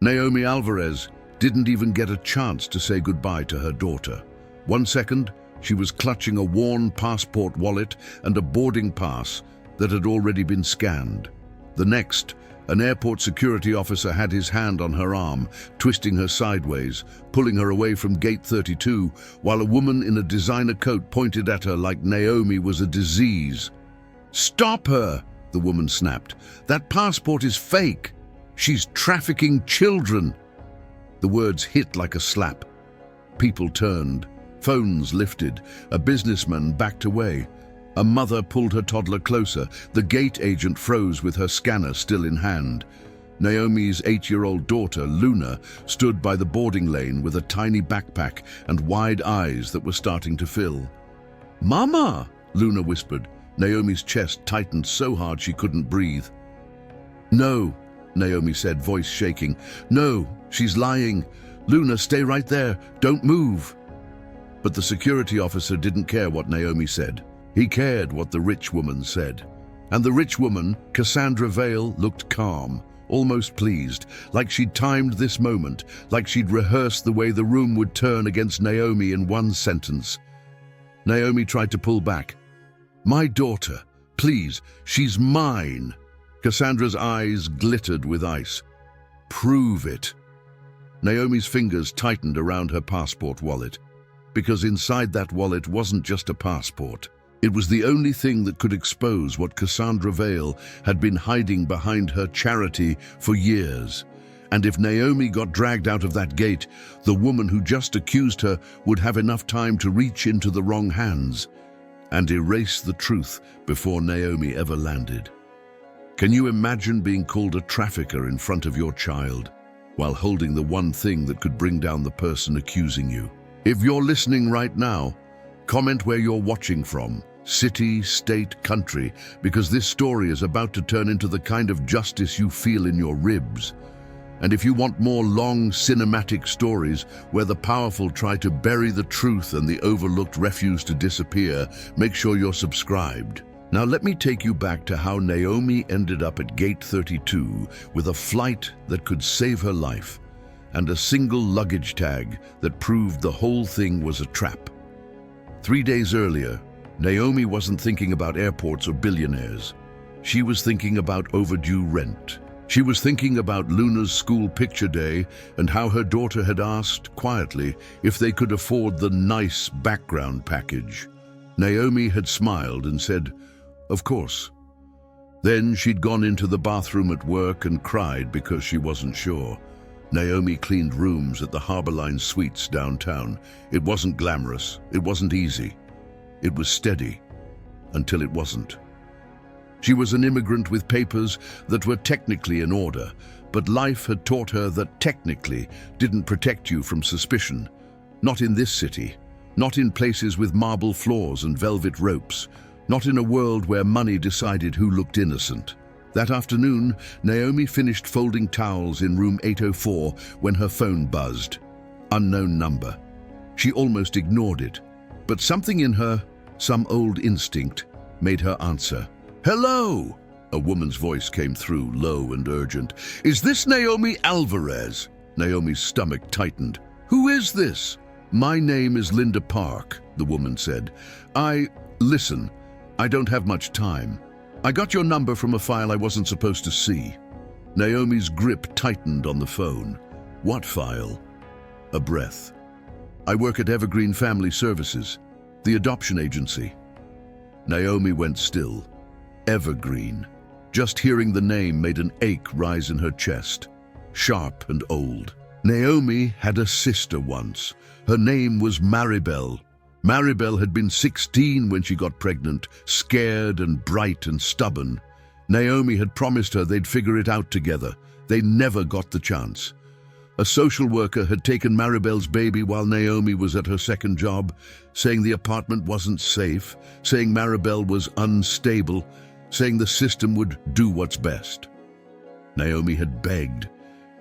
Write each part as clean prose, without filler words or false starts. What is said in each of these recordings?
Naomi Alvarez didn't even get a chance to say goodbye to her daughter. 1 second, she was clutching a worn passport wallet and a boarding pass that had already been scanned. The next, an airport security officer had his hand on her arm, twisting her sideways, pulling her away from gate 32, while a woman in a designer coat pointed at her like Naomi was a disease. "Stop her!" the woman snapped. "That passport is fake. She's trafficking children." The words hit like a slap. People turned. Phones lifted. A businessman backed away. A mother pulled her toddler closer. The gate agent froze with her scanner still in hand. Naomi's 8-year-old daughter, Luna, stood by the boarding lane with a tiny backpack and wide eyes that were starting to fill. "Mama!" Luna whispered. Naomi's chest tightened so hard she couldn't breathe. "No," Naomi said, voice shaking. "No, she's lying. Luna, stay right there. Don't move." But the security officer didn't care what Naomi said. He cared what the rich woman said. And the rich woman, Cassandra Vale, looked calm, almost pleased, like she'd timed this moment, like she'd rehearsed the way the room would turn against Naomi in one sentence. Naomi tried to pull back. "My daughter, please, she's mine." Cassandra's eyes glittered with ice. "Prove it." Naomi's fingers tightened around her passport wallet, because inside that wallet wasn't just a passport. It was the only thing that could expose what Cassandra Vale had been hiding behind her charity for years. And if Naomi got dragged out of that gate, the woman who just accused her would have enough time to reach into the wrong hands and erase the truth before Naomi ever landed. Can you imagine being called a trafficker in front of your child while holding the one thing that could bring down the person accusing you? If you're listening right now, comment where you're watching from, city, state, country, because this story is about to turn into the kind of justice you feel in your ribs. And if you want more long cinematic stories where the powerful try to bury the truth and the overlooked refuse to disappear, make sure you're subscribed. Now let me take you back to how Naomi ended up at Gate 32 with a flight that could save her life and a single luggage tag that proved the whole thing was a trap. 3 days earlier, Naomi wasn't thinking about airports or billionaires. She was thinking about overdue rent. She was thinking about Luna's school picture day and how her daughter had asked, quietly, if they could afford the nice background package. Naomi had smiled and said, "Of course." Then she'd gone into the bathroom at work and cried because she wasn't sure. Naomi cleaned rooms at the Harborline Suites downtown. It wasn't glamorous. It wasn't easy. It was steady, until it wasn't. She was an immigrant with papers that were technically in order, but life had taught her that technically didn't protect you from suspicion. Not in this city. Not in places with marble floors and velvet ropes. Not in a world where money decided who looked innocent. That afternoon, Naomi finished folding towels in room 804 when her phone buzzed. Unknown number. She almost ignored it, but something in her, some old instinct, made her answer. "Hello!" A woman's voice came through, low and urgent. "Is this Naomi Alvarez?" Naomi's stomach tightened. "Who is this?" "My name is Linda Park," the woman said. Listen, I don't have much time. I got your number from a file I wasn't supposed to see." Naomi's grip tightened on the phone. "What file?" A breath. "I work at Evergreen Family Services, the adoption agency." Naomi went still. Evergreen. Just hearing the name made an ache rise in her chest. Sharp and old. Naomi had a sister once. Her name was Maribel. Maribel had been 16 when she got pregnant, scared and bright and stubborn. Naomi had promised her they'd figure it out together. They never got the chance. A social worker had taken Maribel's baby while Naomi was at her second job, saying the apartment wasn't safe, saying Maribel was unstable, saying the system would do what's best. Naomi had begged.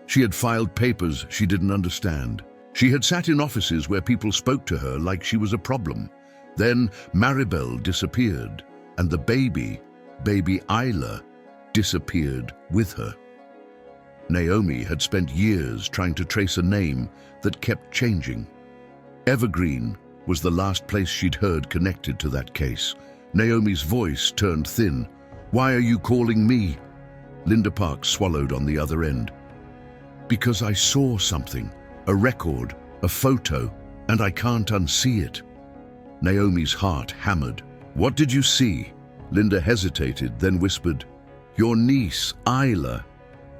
She had filed papers she didn't understand. She had sat in offices where people spoke to her like she was a problem. Then Maribel disappeared, and the baby Isla, disappeared with her. Naomi had spent years trying to trace a name that kept changing. Evergreen was the last place she'd heard connected to that case. Naomi's voice turned thin. "Why are you calling me?" Linda Parks swallowed on the other end. "Because I saw something, a record, a photo, and I can't unsee it." Naomi's heart hammered. "What did you see?" Linda hesitated, then whispered, "Your niece, Isla."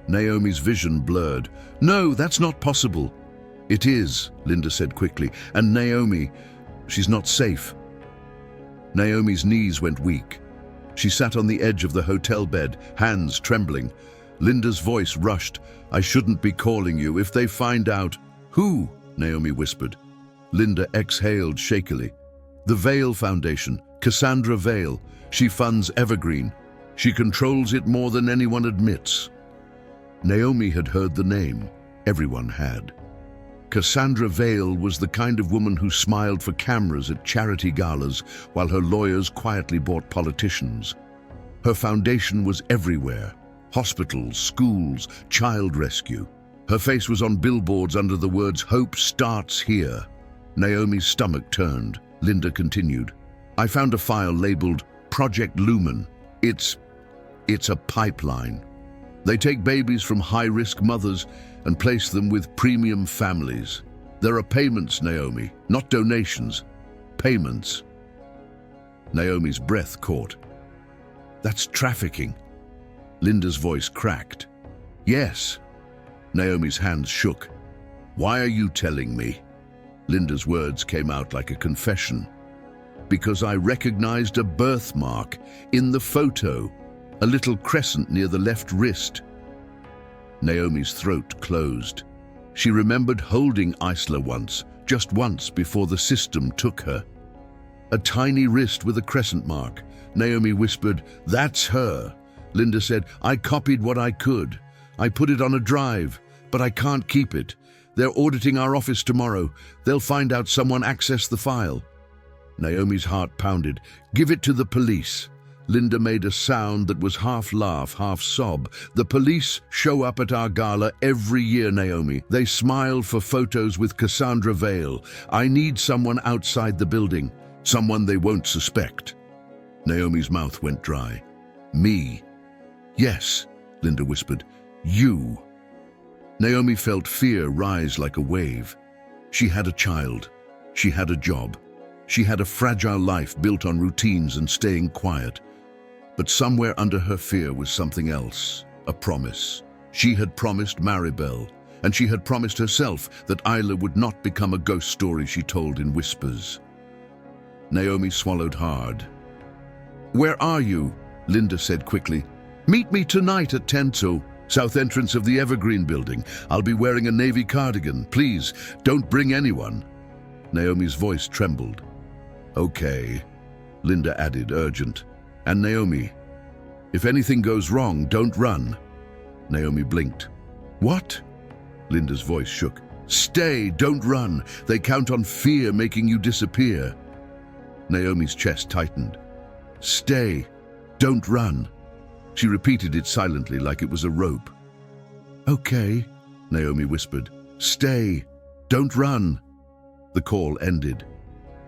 Naomi's vision blurred. "No, that's not possible." "It is," Linda said quickly, "and Naomi, she's not safe." Naomi's knees went weak. She sat on the edge of the hotel bed, hands trembling. Linda's voice rushed. "I shouldn't be calling you. If they find out—" "Who?" Naomi whispered. Linda exhaled shakily. "The Vale Foundation, Cassandra Vale. She funds Evergreen. She controls it more than anyone admits." Naomi had heard the name. Everyone had. Cassandra Vale was the kind of woman who smiled for cameras at charity galas while her lawyers quietly bought politicians. Her foundation was everywhere: hospitals, schools, child rescue. Her face was on billboards under the words "Hope starts here." Naomi's stomach turned. Linda continued, "I found a file labeled Project Lumen. It's a pipeline. They take babies from high-risk mothers and place them with premium families. There are payments, Naomi, not donations. Payments." Naomi's breath caught. "That's trafficking." Linda's voice cracked. "Yes." Naomi's hands shook. "Why are you telling me?" Linda's words came out like a confession. "Because I recognized a birthmark in the photo, a little crescent near the left wrist." Naomi's throat closed. She remembered holding Isla once, just once before the system took her. "A tiny wrist with a crescent mark." Naomi whispered, "That's her." Linda said, "I copied what I could. I put it on a drive, but I can't keep it. They're auditing our office tomorrow. They'll find out someone accessed the file." Naomi's heart pounded. "Give it to the police." Linda made a sound that was half laugh, half sob. "The police show up at our gala every year, Naomi. They smile for photos with Cassandra Vale. I need someone outside the building, someone they won't suspect." Naomi's mouth went dry. "Me?" "Yes," Linda whispered. "You." Naomi felt fear rise like a wave. She had a child. She had a job. She had a fragile life built on routines and staying quiet. But somewhere under her fear was something else, a promise. She had promised Maribel, and she had promised herself that Isla would not become a ghost story she told in whispers. Naomi swallowed hard. "Where are you?" Linda said quickly. "Meet me tonight at 10, south entrance of the Evergreen building. I'll be wearing a navy cardigan. Please, don't bring anyone." Naomi's voice trembled. "Okay," Linda added, urgent. "And Naomi, if anything goes wrong, don't run." Naomi blinked. "What?" Linda's voice shook. "Stay, don't run. They count on fear making you disappear." Naomi's chest tightened. "Stay, don't run." She repeated it silently like it was a rope. "Okay," Naomi whispered. "Stay, don't run." The call ended.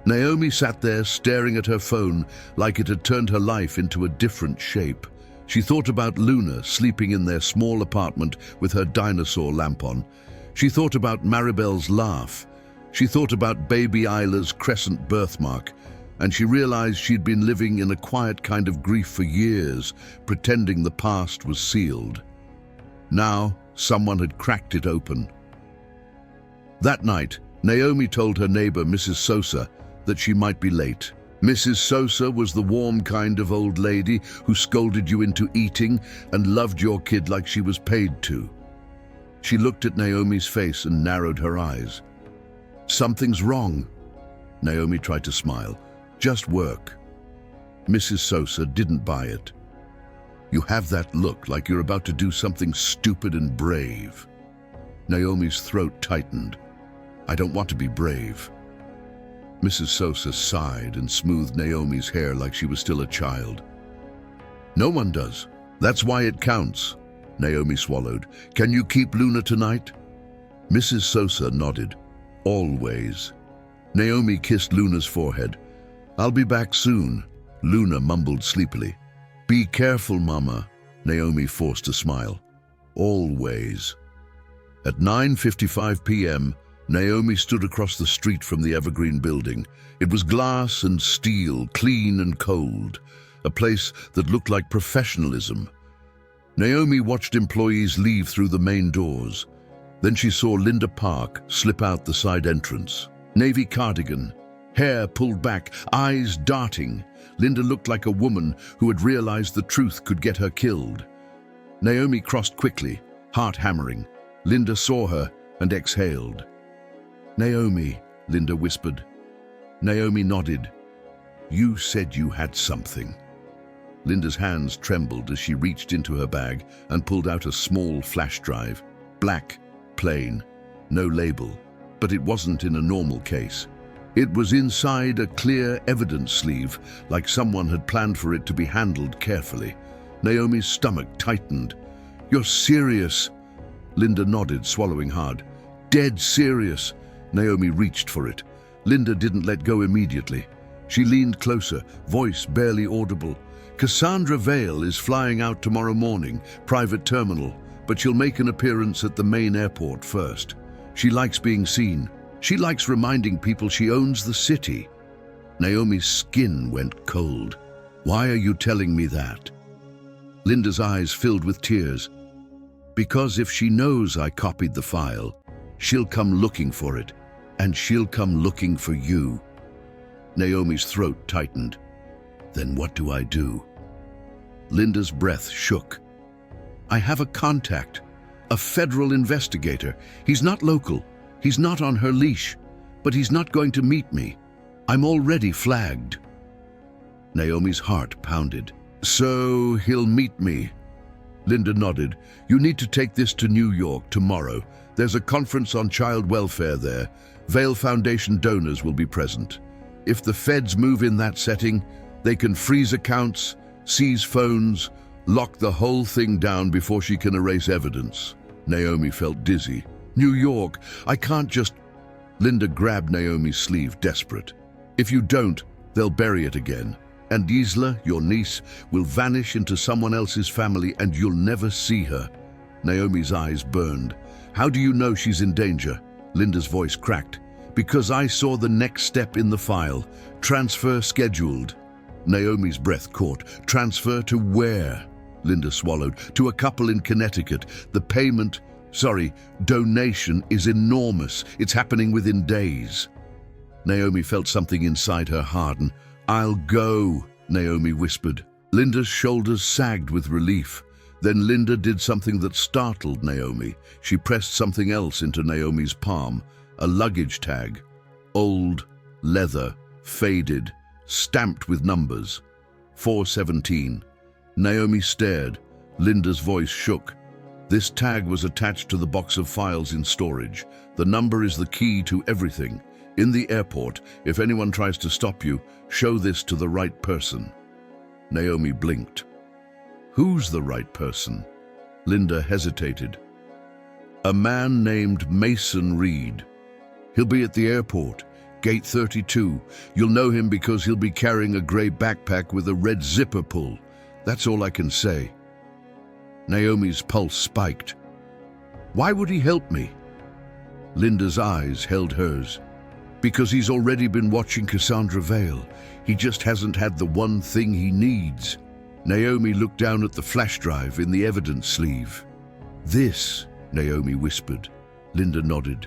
Naomi sat there staring at her phone like it had turned her life into a different shape. She thought about Luna sleeping in their small apartment with her dinosaur lamp on. She thought about Maribel's laugh. She thought about baby Isla's crescent birthmark. And she realized she'd been living in a quiet kind of grief for years, pretending the past was sealed. Now, someone had cracked it open. That night, Naomi told her neighbor, Mrs. Sosa, that she might be late. Mrs. Sosa was the warm kind of old lady who scolded you into eating and loved your kid like she was paid to. She looked at Naomi's face and narrowed her eyes. "Something's wrong." Naomi tried to smile. "Just work." Mrs. Sosa didn't buy it. "You have that look like you're about to do something stupid and brave." Naomi's throat tightened. "I don't want to be brave." Mrs. Sosa sighed and smoothed Naomi's hair like she was still a child. "No one does. That's why it counts." Naomi swallowed. Can you keep Luna tonight? Mrs. Sosa nodded. Always. Naomi kissed Luna's forehead. I'll be back soon, Luna mumbled sleepily. Be careful, Mama. Naomi forced a smile. Always. At 9:55 p.m., Naomi stood across the street from the Evergreen building. It was glass and steel, clean and cold, a place that looked like professionalism. Naomi watched employees leave through the main doors. Then she saw Linda Park slip out the side entrance. Navy cardigan, hair pulled back, eyes darting. Linda looked like a woman who had realized the truth could get her killed. Naomi crossed quickly, heart hammering. Linda saw her and exhaled. Naomi, Linda whispered. Naomi nodded. You said you had something. Linda's hands trembled as she reached into her bag and pulled out a small flash drive. Black, plain, no label, but it wasn't in a normal case. It was inside a clear evidence sleeve, like someone had planned for it to be handled carefully. Naomi's stomach tightened. You're serious? Linda nodded, swallowing hard. Dead serious. Naomi reached for it. Linda didn't let go immediately. She leaned closer, voice barely audible. Cassandra Vale is flying out tomorrow morning, private terminal, but she'll make an appearance at the main airport first. She likes being seen. She likes reminding people she owns the city. Naomi's skin went cold. Why are you telling me that? Linda's eyes filled with tears. Because if she knows I copied the file, she'll come looking for it, and she'll come looking for you. Naomi's throat tightened. Then what do I do? Linda's breath shook. I have a contact, a federal investigator. He's not local. He's not on her leash, but he's not going to meet me. I'm already flagged. Naomi's heart pounded. So he'll meet me. Linda nodded. You need to take this to New York tomorrow. There's a conference on child welfare there. Vale Foundation donors will be present. If the feds move in that setting, they can freeze accounts, seize phones, lock the whole thing down before she can erase evidence. Naomi felt dizzy. New York, I can't just... Linda grabbed Naomi's sleeve, desperate. If you don't, they'll bury it again. And Isla, your niece, will vanish into someone else's family and you'll never see her. Naomi's eyes burned. How do you know she's in danger? Linda's voice cracked. Because I saw the next step in the file. Transfer scheduled. Naomi's breath caught. Transfer to where? Linda swallowed. To a couple in Connecticut. The donation is enormous. It's happening within days. Naomi felt something inside her harden. I'll go, Naomi whispered. Linda's shoulders sagged with relief. Then Linda did something that startled Naomi. She pressed something else into Naomi's palm. A luggage tag. Old, leather, faded, stamped with numbers. 417. Naomi stared. Linda's voice shook. This tag was attached to the box of files in storage. The number is the key to everything. In the airport, if anyone tries to stop you, show this to the right person. Naomi blinked. Who's the right person? Linda hesitated. A man named Mason Reed. He'll be at the airport, gate 32. You'll know him because he'll be carrying a gray backpack with a red zipper pull. That's all I can say. Naomi's pulse spiked. Why would he help me? Linda's eyes held hers. Because he's already been watching Cassandra Vale. He just hasn't had the one thing he needs. Naomi looked down at the flash drive in the evidence sleeve. This, Naomi whispered. Linda nodded.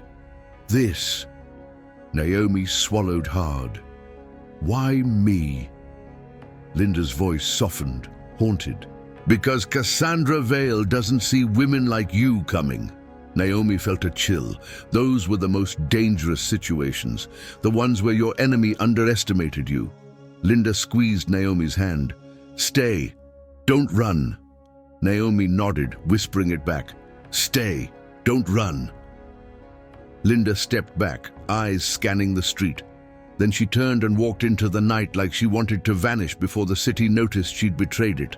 This. Naomi swallowed hard. Why me? Linda's voice softened, haunted. Because Cassandra Vale doesn't see women like you coming. Naomi felt a chill. Those were the most dangerous situations, the ones where your enemy underestimated you. Linda squeezed Naomi's hand. Stay. Don't run. Naomi nodded, whispering it back. Stay. Don't run. Linda stepped back, eyes scanning the street. Then she turned and walked into the night like she wanted to vanish before the city noticed she'd betrayed it.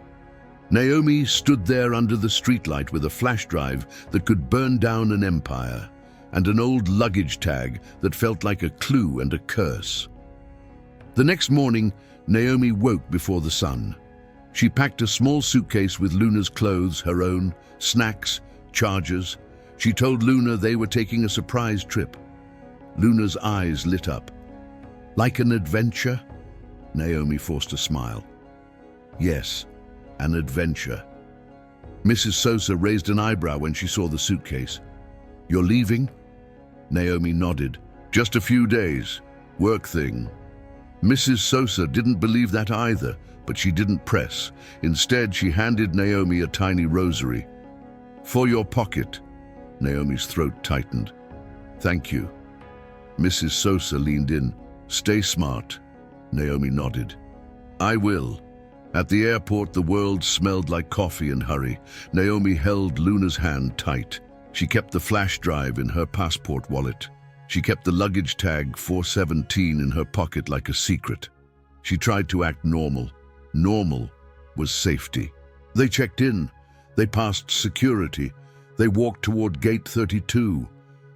Naomi stood there under the streetlight with a flash drive that could burn down an empire, and an old luggage tag that felt like a clue and a curse. The next morning, Naomi woke before the sun. She packed a small suitcase with Luna's clothes, her own, snacks, chargers. She told Luna they were taking a surprise trip. Luna's eyes lit up. Like an adventure? Naomi forced a smile. Yes, an adventure. Mrs. Sosa raised an eyebrow when she saw the suitcase. You're leaving? Naomi nodded. Just a few days. Work thing. Mrs. Sosa didn't believe that either, but she didn't press. Instead, she handed Naomi a tiny rosary. For your pocket. Naomi's throat tightened. Thank you. Mrs. Sosa leaned in. Stay smart. Naomi nodded. I will. At the airport, the world smelled like coffee and hurry. Naomi held Luna's hand tight. She kept the flash drive in her passport wallet. She kept the luggage tag 417 in her pocket like a secret. She tried to act normal. Normal was safety. They checked in. They passed security. They walked toward gate 32.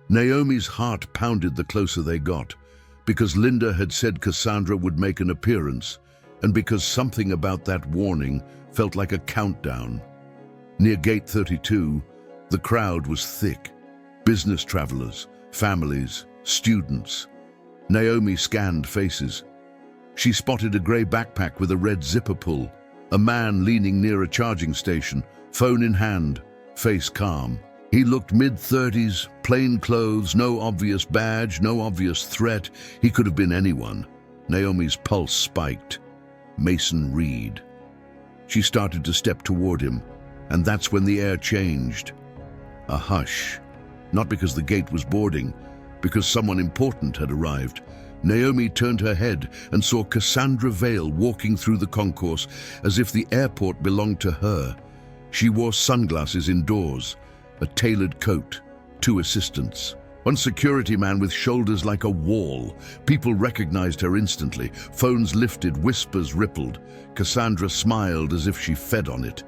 Naomi's heart pounded the closer they got, because Linda had said Cassandra would make an appearance, and because something about that warning felt like a countdown. Near gate 32, the crowd was thick. Business travelers, families, students. Naomi scanned faces. She spotted a gray backpack with a red zipper pull, a man leaning near a charging station, phone in hand, face calm. He looked mid-30s, plain clothes, no obvious badge, no obvious threat. He could have been anyone. Naomi's pulse spiked. Mason Reed. She started to step toward him, and that's when the air changed. A hush. Not because the gate was boarding, because someone important had arrived. Naomi turned her head and saw Cassandra Vale walking through the concourse as if the airport belonged to her. She wore sunglasses indoors, a tailored coat, 2 assistants. One security man with shoulders like a wall. People recognized her instantly. Phones lifted, whispers rippled. Cassandra smiled as if she fed on it.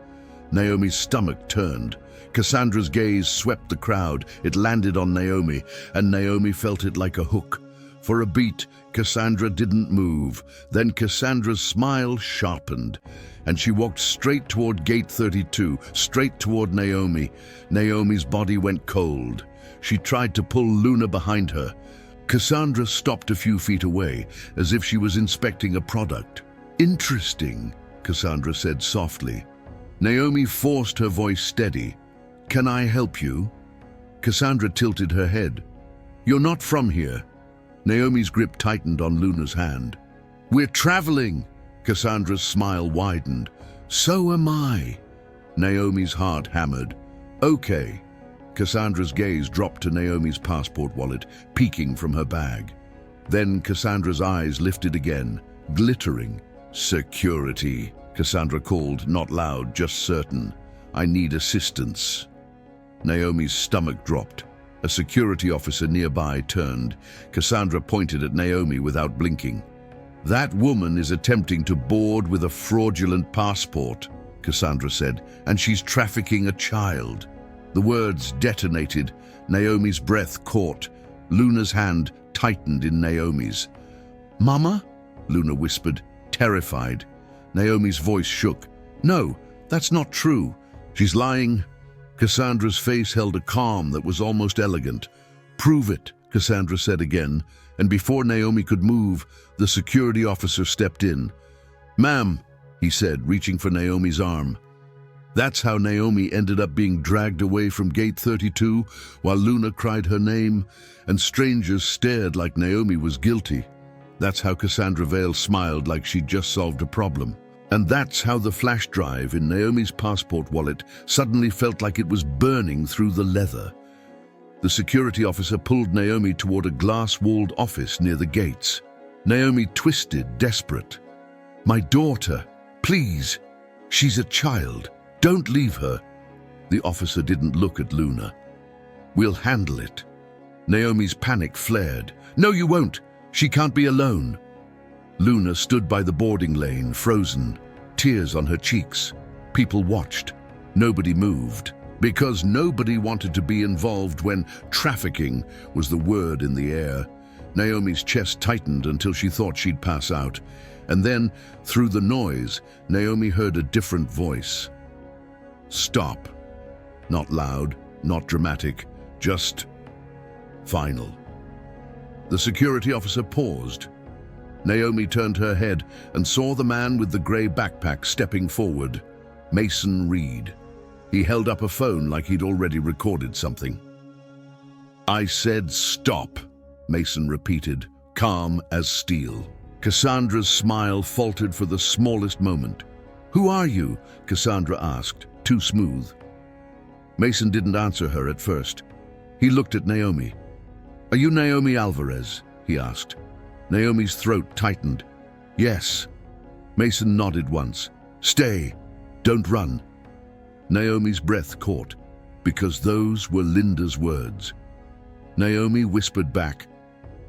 Naomi's stomach turned. Cassandra's gaze swept the crowd. It landed on Naomi, and Naomi felt it like a hook. For a beat, Cassandra didn't move. Then Cassandra's smile sharpened, and she walked straight toward gate 32, straight toward Naomi. Naomi's body went cold. She tried to pull Luna behind her. Cassandra stopped a few feet away, as if she was inspecting a product. Interesting, Cassandra said softly. Naomi forced her voice steady. Can I help you? Cassandra tilted her head. You're not from here. Naomi's grip tightened on Luna's hand. We're traveling. Cassandra's smile widened. So am I. Naomi's heart hammered. Okay. Cassandra's gaze dropped to Naomi's passport wallet, peeking from her bag. Then Cassandra's eyes lifted again, glittering. Security, Cassandra called, not loud, just certain. I need assistance. Naomi's stomach dropped. A security officer nearby turned. Cassandra pointed at Naomi without blinking. That woman is attempting to board with a fraudulent passport, Cassandra said, and she's trafficking a child. The words detonated. Naomi's breath caught. Luna's hand tightened in Naomi's. Mama? Luna whispered, terrified. Naomi's voice shook. No, that's not true. She's lying. Cassandra's face held a calm that was almost elegant. Prove it, Cassandra said again, and before Naomi could move, the security officer stepped in. Ma'am, he said, reaching for Naomi's arm. That's how Naomi ended up being dragged away from gate 32 while Luna cried her name and strangers stared like Naomi was guilty. That's how Cassandra Vale smiled like she'd just solved a problem. And that's how the flash drive in Naomi's passport wallet suddenly felt like it was burning through the leather. The security officer pulled Naomi toward a glass-walled office near the gates. Naomi twisted, desperate. My daughter, please. She's a child. Don't leave her. The officer didn't look at Luna. We'll handle it. Naomi's panic flared. No, you won't. She can't be alone. Luna stood by the boarding lane, frozen, tears on her cheeks. People watched. Nobody moved. Because nobody wanted to be involved when trafficking was the word in the air. Naomi's chest tightened until she thought she'd pass out. And then, through the noise, Naomi heard a different voice. Stop. Not loud, not dramatic, just final. The security officer paused. Naomi turned her head and saw the man with the grey backpack stepping forward. Mason Reed. He held up a phone like he'd already recorded something. I said stop, Mason repeated, calm as steel. Cassandra's smile faltered for the smallest moment. Who are you? Cassandra asked, too smooth. Mason didn't answer her at first. He looked at Naomi. Are you Naomi Alvarez? He asked. Naomi's throat tightened. Yes. Mason nodded once. Stay. Don't run. Naomi's breath caught, because those were Linda's words. Naomi whispered back,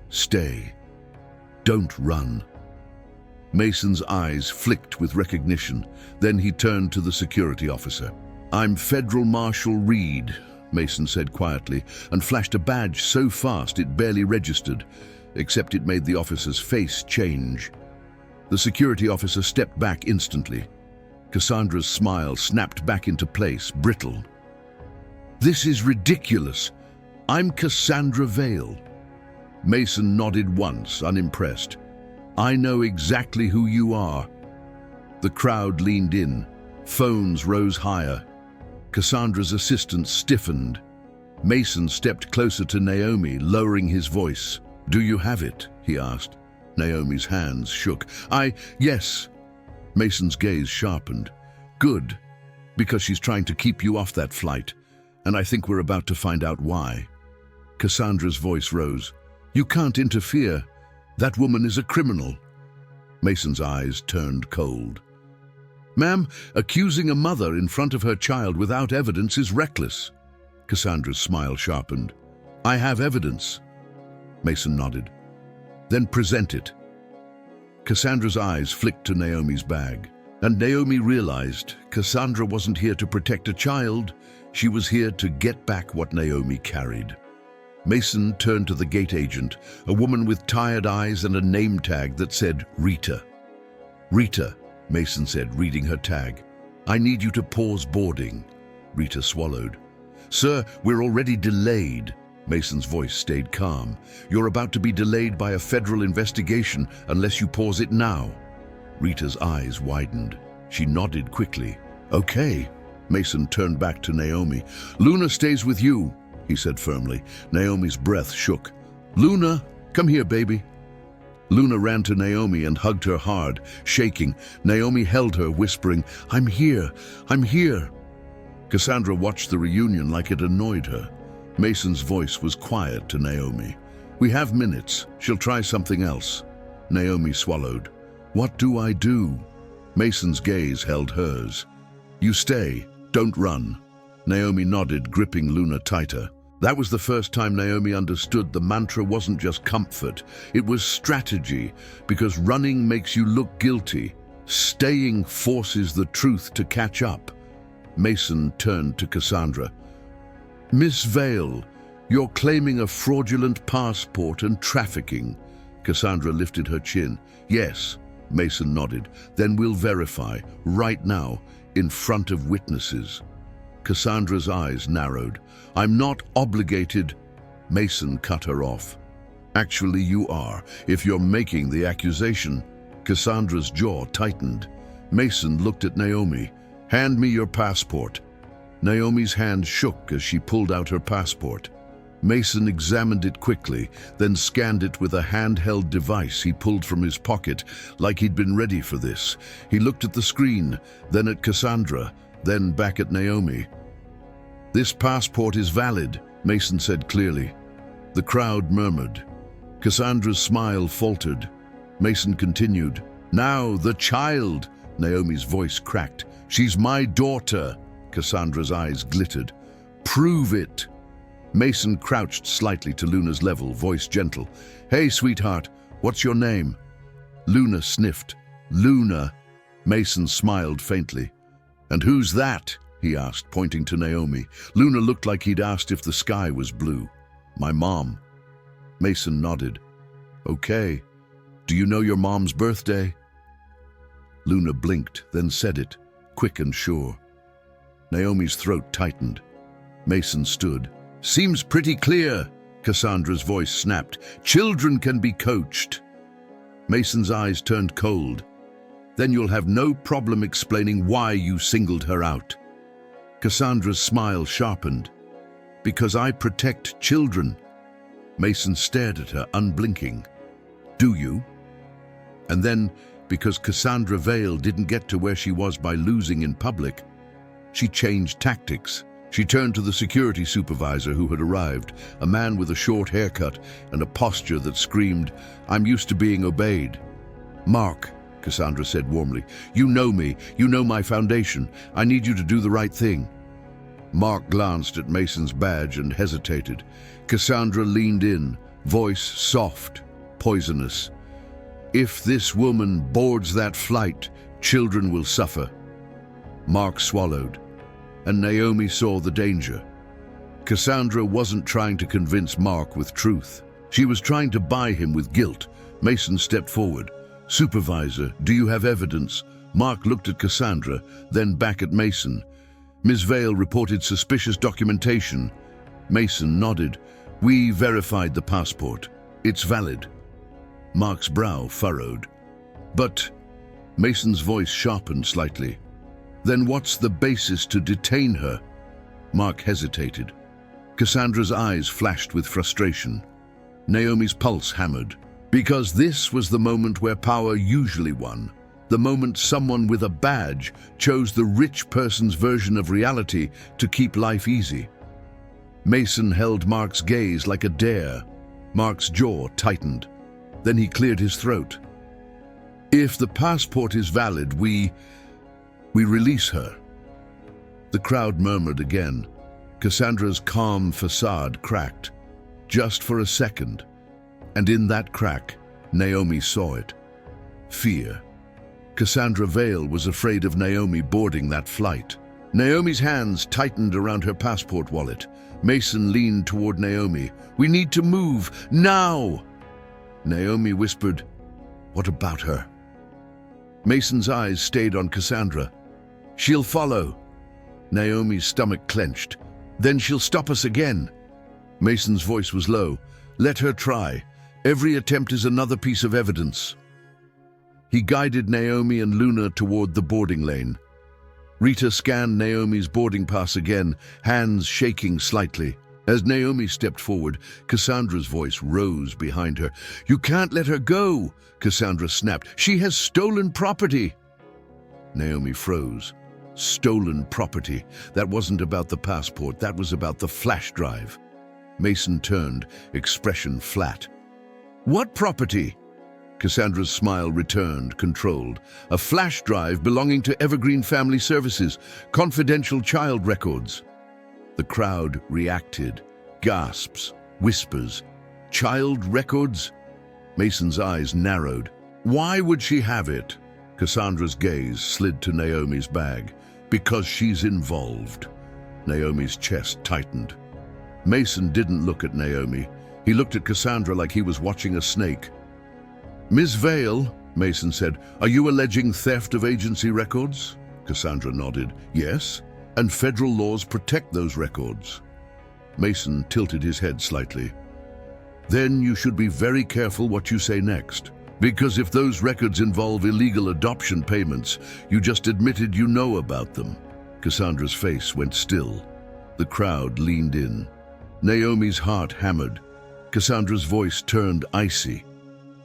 Stay. Don't run. Mason's eyes flicked with recognition. Then he turned to the security officer. I'm Federal Marshal Reed, Mason said quietly, and flashed a badge so fast it barely registered, except it made the officer's face change. The security officer stepped back instantly. Cassandra's smile snapped back into place, brittle. This is ridiculous. I'm Cassandra Vale. Mason nodded once, unimpressed. I know exactly who you are. The crowd leaned in. Phones rose higher. Cassandra's assistant stiffened. Mason stepped closer to Naomi, lowering his voice. Do you have it? He asked. Naomi's hands shook. Yes. Mason's gaze sharpened. Good, because she's trying to keep you off that flight, and I think we're about to find out why. Cassandra's voice rose. You can't interfere. That woman is a criminal. Mason's eyes turned cold. Ma'am, accusing a mother in front of her child without evidence is reckless. Cassandra's smile sharpened. I have evidence. Mason nodded. Then present it. Cassandra's eyes flicked to Naomi's bag, and Naomi realized Cassandra wasn't here to protect a child. She was here to get back what Naomi carried. Mason turned to the gate agent, a woman with tired eyes and a name tag that said Rita. Rita, Mason said, reading her tag. I need you to pause boarding. Rita swallowed. Sir, we're already delayed. Mason's voice stayed calm. You're about to be delayed by a federal investigation unless you pause it now. Rita's eyes widened. She nodded quickly. Okay. Mason turned back to Naomi. Luna stays with you, he said firmly. Naomi's breath shook. Luna, come here, baby. Luna ran to Naomi and hugged her hard, shaking. Naomi held her, whispering, I'm here, I'm here. Cassandra watched the reunion like it annoyed her. Mason's voice was quiet to Naomi. We have minutes. She'll try something else. Naomi swallowed. What do I do? Mason's gaze held hers. You stay. Don't run. Naomi nodded, gripping Luna tighter. That was the first time Naomi understood the mantra wasn't just comfort. It was strategy, because running makes you look guilty. Staying forces the truth to catch up. Mason turned to Cassandra. Miss Vale, you're claiming a fraudulent passport and trafficking. Cassandra lifted her chin. Yes, Mason nodded. Then we'll verify, right now, in front of witnesses. Cassandra's eyes narrowed. I'm not obligated. Mason cut her off. Actually, you are, if you're making the accusation. Cassandra's jaw tightened. Mason looked at Naomi. Hand me your passport. Naomi's hand shook as she pulled out her passport. Mason examined it quickly, then scanned it with a handheld device he pulled from his pocket, like he'd been ready for this. He looked at the screen, then at Cassandra, then back at Naomi. This passport is valid, Mason said clearly. The crowd murmured. Cassandra's smile faltered. Mason continued. Now, the child! Naomi's voice cracked. She's my daughter! Cassandra's eyes glittered. Prove it! Mason crouched slightly to Luna's level, voice gentle. Hey, sweetheart, what's your name? Luna sniffed. Luna. Mason smiled faintly. "And who's that?" he asked, pointing to Naomi. Luna looked like he'd asked if the sky was blue. "My mom." Mason nodded. "Okay. Do you know your mom's birthday?" Luna blinked, then said it, quick and sure. Naomi's throat tightened. Mason stood. "Seems pretty clear," Cassandra's voice snapped. "Children can be coached." Mason's eyes turned cold. "Then you'll have no problem explaining why you singled her out." Cassandra's smile sharpened. "Because I protect children." Mason stared at her, unblinking. "Do you?" And then, because Cassandra Vale didn't get to where she was by losing in public, she changed tactics. She turned to the security supervisor who had arrived, a man with a short haircut and a posture that screamed, "I'm used to being obeyed." "Mark," Cassandra said warmly, "you know me, you know my foundation. I need you to do the right thing." Mark glanced at Mason's badge and hesitated. Cassandra leaned in, voice soft, poisonous. "If this woman boards that flight, children will suffer." Mark swallowed, and Naomi saw the danger. Cassandra wasn't trying to convince Mark with truth. She was trying to buy him with guilt. Mason stepped forward. "Supervisor, do you have evidence?" Mark looked at Cassandra, then back at Mason. "Ms. Vale reported suspicious documentation." Mason nodded. "We verified the passport. It's valid." Mark's brow furrowed. "But..." Mason's voice sharpened slightly. "Then what's the basis to detain her?" Mark hesitated. Cassandra's eyes flashed with frustration. Naomi's pulse hammered. Because this was the moment where power usually won. The moment someone with a badge chose the rich person's version of reality to keep life easy. Mason held Mark's gaze like a dare. Mark's jaw tightened. Then he cleared his throat. "If the passport is valid, we release her." The crowd murmured again. Cassandra's calm facade cracked. Just for a second. And in that crack, Naomi saw it. Fear. Cassandra Vale was afraid of Naomi boarding that flight. Naomi's hands tightened around her passport wallet. Mason leaned toward Naomi. "We need to move, now!" Naomi whispered, "What about her?" Mason's eyes stayed on Cassandra. "She'll follow." Naomi's stomach clenched. "Then she'll stop us again." Mason's voice was low. "Let her try. Every attempt is another piece of evidence." He guided Naomi and Luna toward the boarding lane. Rita scanned Naomi's boarding pass again, hands shaking slightly. As Naomi stepped forward, Cassandra's voice rose behind her. "You can't let her go," Cassandra snapped. "She has stolen property." Naomi froze. Stolen property. That wasn't about the passport, that was about the flash drive. Mason turned, expression flat. "What property?" Cassandra's smile returned, controlled. "A flash drive belonging to Evergreen Family Services, confidential child records." The crowd reacted. Gasps, whispers. "Child records?" Mason's eyes narrowed. "Why would she have it?" Cassandra's gaze slid to Naomi's bag. "Because she's involved." Naomi's chest tightened. Mason didn't look at Naomi. He looked at Cassandra like he was watching a snake. "Ms. Vale," Mason said, "are you alleging theft of agency records?" Cassandra nodded. "Yes, and federal laws protect those records." Mason tilted his head slightly. "Then you should be very careful what you say next. Because if those records involve illegal adoption payments, you just admitted you know about them." Cassandra's face went still. The crowd leaned in. Naomi's heart hammered. Cassandra's voice turned icy.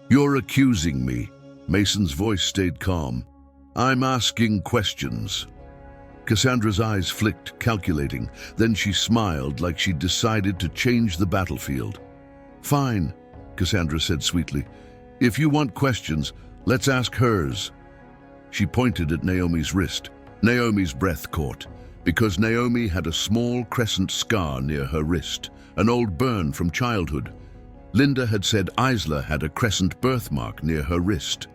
"You're accusing me." Mason's voice stayed calm. "I'm asking questions." Cassandra's eyes flicked, calculating. Then she smiled like she'd decided to change the battlefield. "Fine," Cassandra said sweetly. "If you want questions, let's ask hers." She pointed at Naomi's wrist. Naomi's breath caught, because Naomi had a small crescent scar near her wrist, an old burn from childhood. Linda had said Isla had a crescent birthmark near her wrist.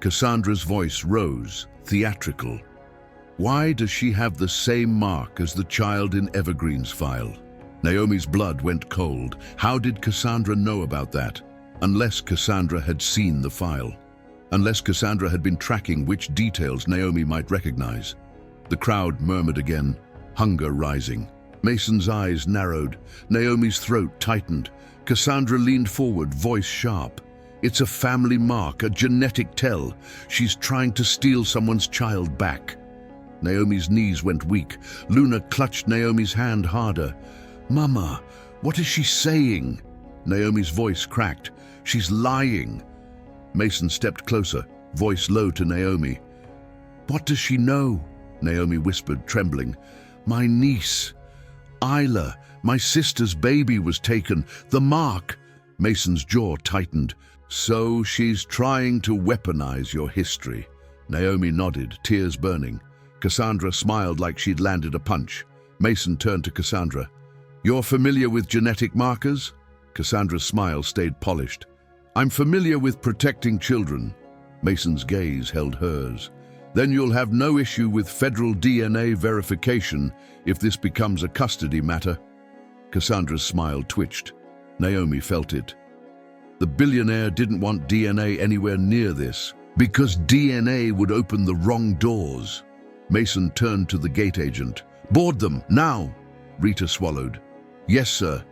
Cassandra's voice rose, theatrical. Why does she have the same mark as the child in Evergreen's file? Naomi's blood went cold. How did Cassandra know about that? Unless Cassandra had seen the file. Unless Cassandra had been tracking which details Naomi might recognize. The crowd murmured again, hunger rising. Mason's eyes narrowed. Naomi's throat tightened. Cassandra leaned forward, voice sharp. It's a family mark, a genetic tell. She's trying to steal someone's child back. Naomi's knees went weak. Luna clutched Naomi's hand harder. Mama, what is she saying? Naomi's voice cracked. She's lying. Mason stepped closer, voice low to Naomi. What does she know? Naomi whispered, trembling. My niece, Isla, my sister's baby was taken. The mark. Mason's jaw tightened. So she's trying to weaponize your history. Naomi nodded, tears burning. Cassandra smiled like she'd landed a punch. Mason turned to Cassandra. You're familiar with genetic markers? Cassandra's smile stayed polished. I'm familiar with protecting children. Mason's gaze held hers. Then you'll have no issue with federal DNA verification if this becomes a custody matter. Cassandra's smile twitched. Naomi felt it. The billionaire didn't want DNA anywhere near this, because DNA would open the wrong doors. Mason turned to the gate agent. Board them, now! Rita swallowed. Yes, sir.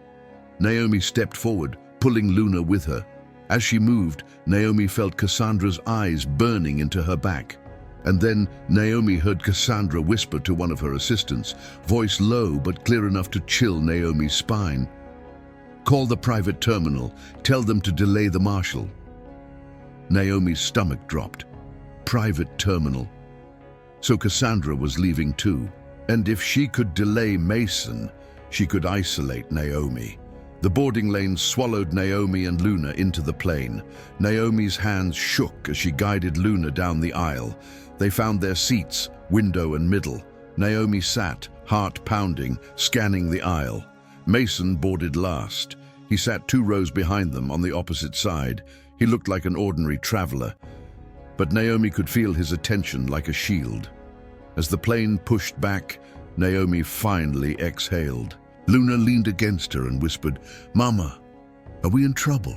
Naomi stepped forward, pulling Luna with her. As she moved, Naomi felt Cassandra's eyes burning into her back. And then Naomi heard Cassandra whisper to one of her assistants, voice low but clear enough to chill Naomi's spine. Call the private terminal. Tell them to delay the marshal. Naomi's stomach dropped. Private terminal. So Cassandra was leaving too. And if she could delay Mason, she could isolate Naomi. The boarding lanes swallowed Naomi and Luna into the plane. Naomi's hands shook as she guided Luna down the aisle. They found their seats, window and middle. Naomi sat, heart pounding, scanning the aisle. Mason boarded last. He sat 2 rows behind them on the opposite side. He looked like an ordinary traveler. But Naomi could feel his attention like a shield. As the plane pushed back, Naomi finally exhaled. Luna leaned against her and whispered, Mama, are we in trouble?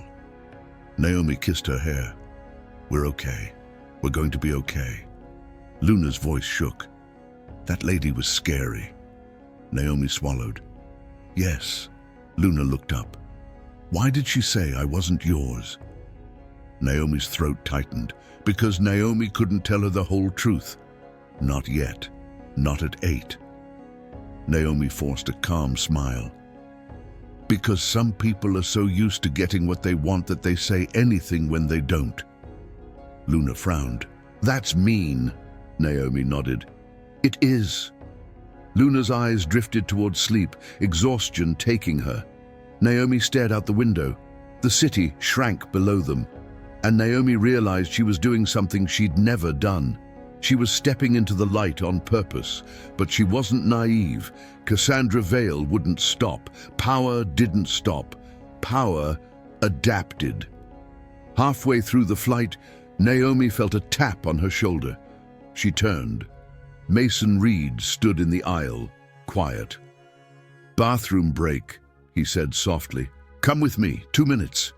Naomi kissed her hair. We're okay. We're going to be okay. Luna's voice shook. That lady was scary. Naomi swallowed. Yes. Luna looked up. Why did she say I wasn't yours? Naomi's throat tightened, because Naomi couldn't tell her the whole truth. Not yet. Not at 8. Naomi forced a calm smile. Because some people are so used to getting what they want that they say anything when they don't. Luna frowned. That's mean. Naomi nodded. It is. Luna's eyes drifted towards sleep, exhaustion taking her. Naomi stared out the window. The city shrank below them, and Naomi realized she was doing something she'd never done. She was stepping into the light on purpose, but she wasn't naive. Cassandra Vale wouldn't stop. Power didn't stop. Power adapted. Halfway through the flight, Naomi felt a tap on her shoulder. She turned. Mason Reed stood in the aisle, quiet. Bathroom break, he said softly. Come with me, 2 minutes.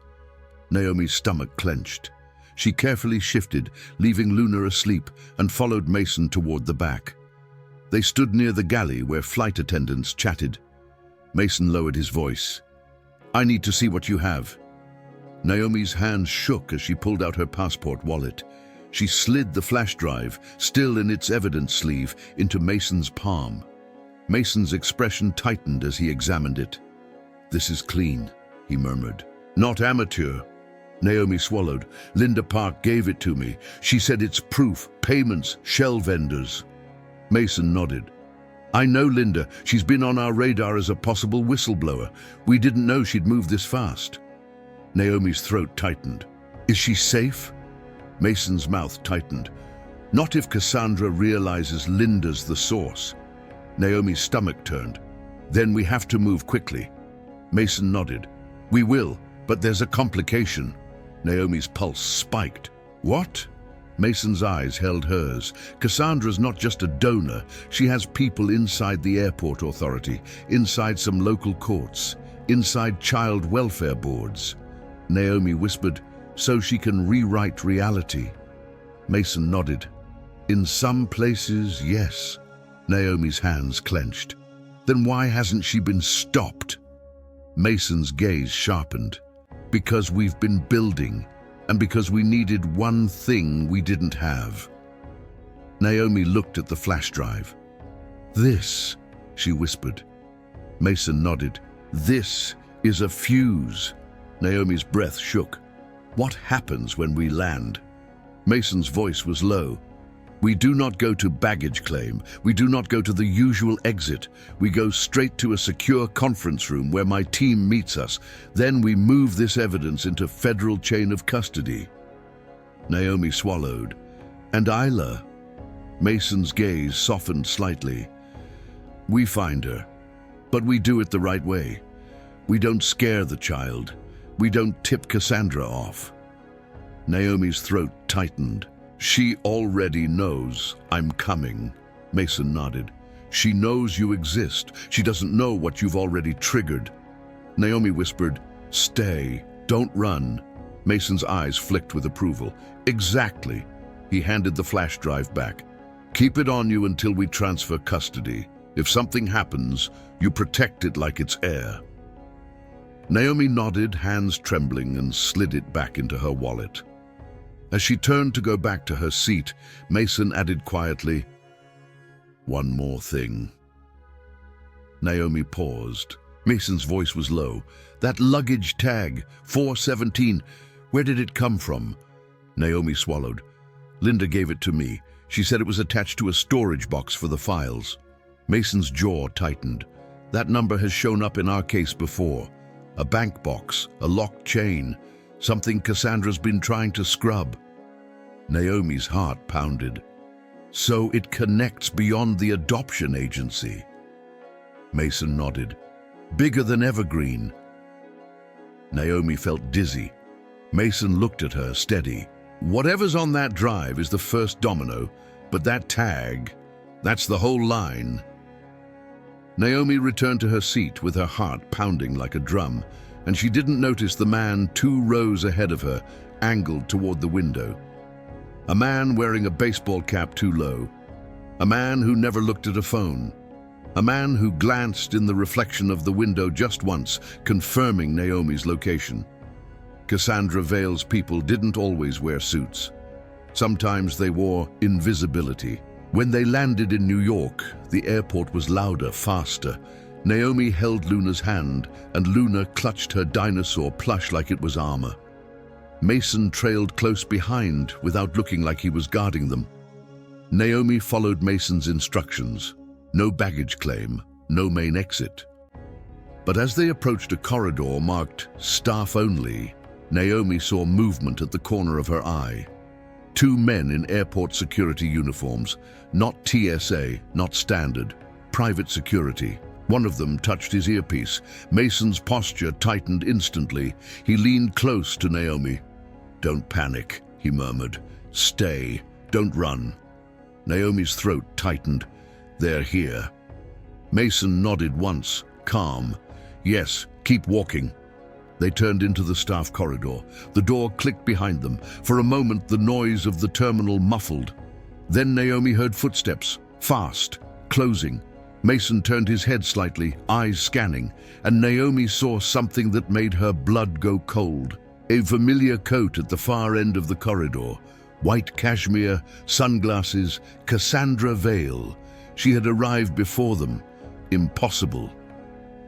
Naomi's stomach clenched. She carefully shifted, leaving Luna asleep, and followed Mason toward the back. They stood near the galley where flight attendants chatted. Mason lowered his voice. I need to see what you have. Naomi's hands shook as she pulled out her passport wallet. She slid the flash drive, still in its evidence sleeve, into Mason's palm. Mason's expression tightened as he examined it. This is clean, he murmured. Not amateur. Naomi swallowed. Linda Park gave it to me. She said it's proof, payments, shell vendors. Mason nodded. I know Linda. She's been on our radar as a possible whistleblower. We didn't know she'd move this fast. Naomi's throat tightened. Is she safe? Mason's mouth tightened. Not if Cassandra realizes Linda's the source. Naomi's stomach turned. Then we have to move quickly. Mason nodded. We will, but there's a complication. Naomi's pulse spiked. What? Mason's eyes held hers. Cassandra's not just a donor. She has people inside the airport authority, inside some local courts, inside child welfare boards. Naomi whispered, so she can rewrite reality. Mason nodded. In some places, yes. Naomi's hands clenched. Then why hasn't she been stopped? Mason's gaze sharpened. Because we've been building, and because we needed one thing we didn't have. Naomi looked at the flash drive. This, she whispered. Mason nodded. This is a fuse. Naomi's breath shook. What happens when we land? Mason's voice was low. We do not go to baggage claim. We do not go to the usual exit. We go straight to a secure conference room where my team meets us. Then we move this evidence into federal chain of custody. Naomi swallowed. And Isla? Mason's gaze softened slightly. We find her, but we do it the right way. We don't scare the child. We don't tip Cassandra off. Naomi's throat tightened. She already knows I'm coming. Mason nodded. She knows you exist. She doesn't know what you've already triggered. Naomi whispered, stay, don't run. Mason's eyes flicked with approval. Exactly. He handed the flash drive back. Keep it on you until we transfer custody. If something happens, you protect it like it's air. Naomi nodded, hands trembling, and slid it back into her wallet. As she turned to go back to her seat, Mason added quietly, one more thing. Naomi paused. Mason's voice was low. That luggage tag, 417, where did it come from? Naomi swallowed. Linda gave it to me. She said it was attached to a storage box for the files. Mason's jaw tightened. That number has shown up in our case before. A bank box, a locked chain. Something Cassandra's been trying to scrub. Naomi's heart pounded. So it connects beyond the adoption agency. Mason nodded. Bigger than Evergreen. Naomi felt dizzy. Mason looked at her, steady. Whatever's on that drive is the first domino, but that tag, that's the whole line. Naomi returned to her seat with her heart pounding like a drum, and she didn't notice the man 2 rows ahead of her, angled toward the window. A man wearing a baseball cap too low. A man who never looked at a phone. A man who glanced in the reflection of the window just once, confirming Naomi's location. Cassandra Vale's people didn't always wear suits. Sometimes they wore invisibility. When they landed in New York, the airport was louder, faster. Naomi held Luna's hand, and Luna clutched her dinosaur plush like it was armor. Mason trailed close behind without looking like he was guarding them. Naomi followed Mason's instructions. No baggage claim, no main exit. But as they approached a corridor marked staff only, Naomi saw movement at the corner of her eye. 2 men in airport security uniforms, not TSA, not standard, private security. One of them touched his earpiece. Mason's posture tightened instantly. He leaned close to Naomi. Don't panic, he murmured. Stay, don't run. Naomi's throat tightened. They're here. Mason nodded once, calm. Yes, keep walking. They turned into the staff corridor. The door clicked behind them. For a moment, the noise of the terminal muffled. Then Naomi heard footsteps, fast, closing. Mason turned his head slightly, eyes scanning, and Naomi saw something that made her blood go cold. A familiar coat at the far end of the corridor. White cashmere, sunglasses, Cassandra Vale. She had arrived before them. Impossible.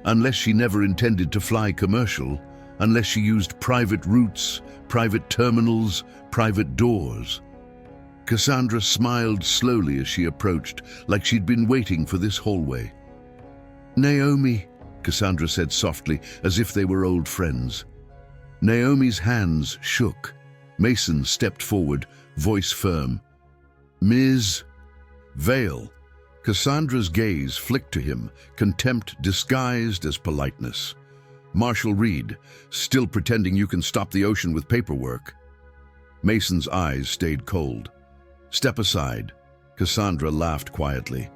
Unless she never intended to fly commercial, unless she used private routes, private terminals, private doors. Cassandra smiled slowly as she approached, like she'd been waiting for this hallway. Naomi, Cassandra said softly, as if they were old friends. Naomi's hands shook. Mason stepped forward, voice firm. Ms. Vale. Cassandra's gaze flicked to him, contempt disguised as politeness. Marshall Reed, still pretending you can stop the ocean with paperwork. Mason's eyes stayed cold. Step aside. Cassandra laughed quietly.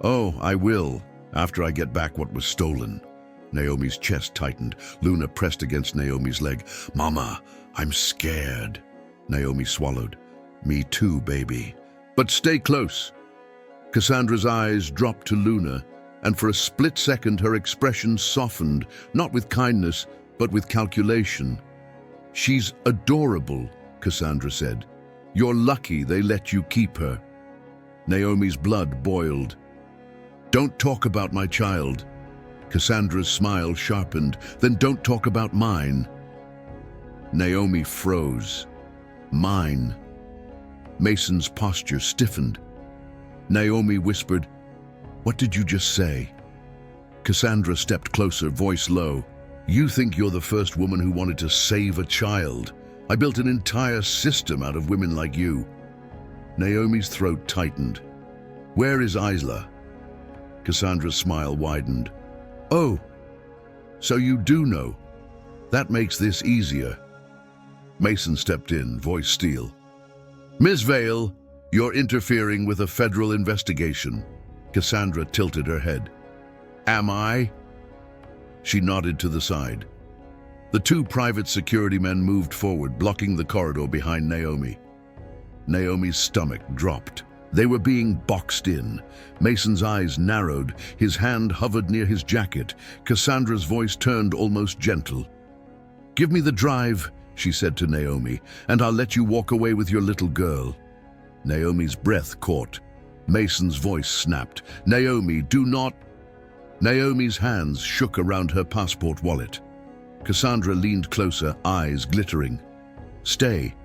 Oh, I will, after I get back what was stolen. Naomi's chest tightened. Luna pressed against Naomi's leg. Mama, I'm scared. Naomi swallowed. Me too, baby. But stay close. Cassandra's eyes dropped to Luna, and for a split second her expression softened, not with kindness, but with calculation. She's adorable, Cassandra said. You're lucky they let you keep her. Naomi's blood boiled. Don't talk about my child. Cassandra's smile sharpened. Then don't talk about mine. Naomi froze. Mine. Mason's posture stiffened. Naomi whispered, What did you just say? Cassandra stepped closer, voice low. You think you're the first woman who wanted to save a child. I built an entire system out of women like you. Naomi's throat tightened. Where is Isla? Cassandra's smile widened. Oh, so you do know. That makes this easier. Mason stepped in, voice steel. Ms. Vale, you're interfering with a federal investigation. Cassandra tilted her head. Am I? She nodded to the side. The two private security men moved forward, blocking the corridor behind Naomi. Naomi's stomach dropped. They were being boxed in. Mason's eyes narrowed. His hand hovered near his jacket. Cassandra's voice turned almost gentle. Give me the drive, she said to Naomi, and I'll let you walk away with your little girl. Naomi's breath caught. Mason's voice snapped. Naomi, do not... Naomi's hands shook around her passport wallet. Cassandra leaned closer, eyes glittering. Stay.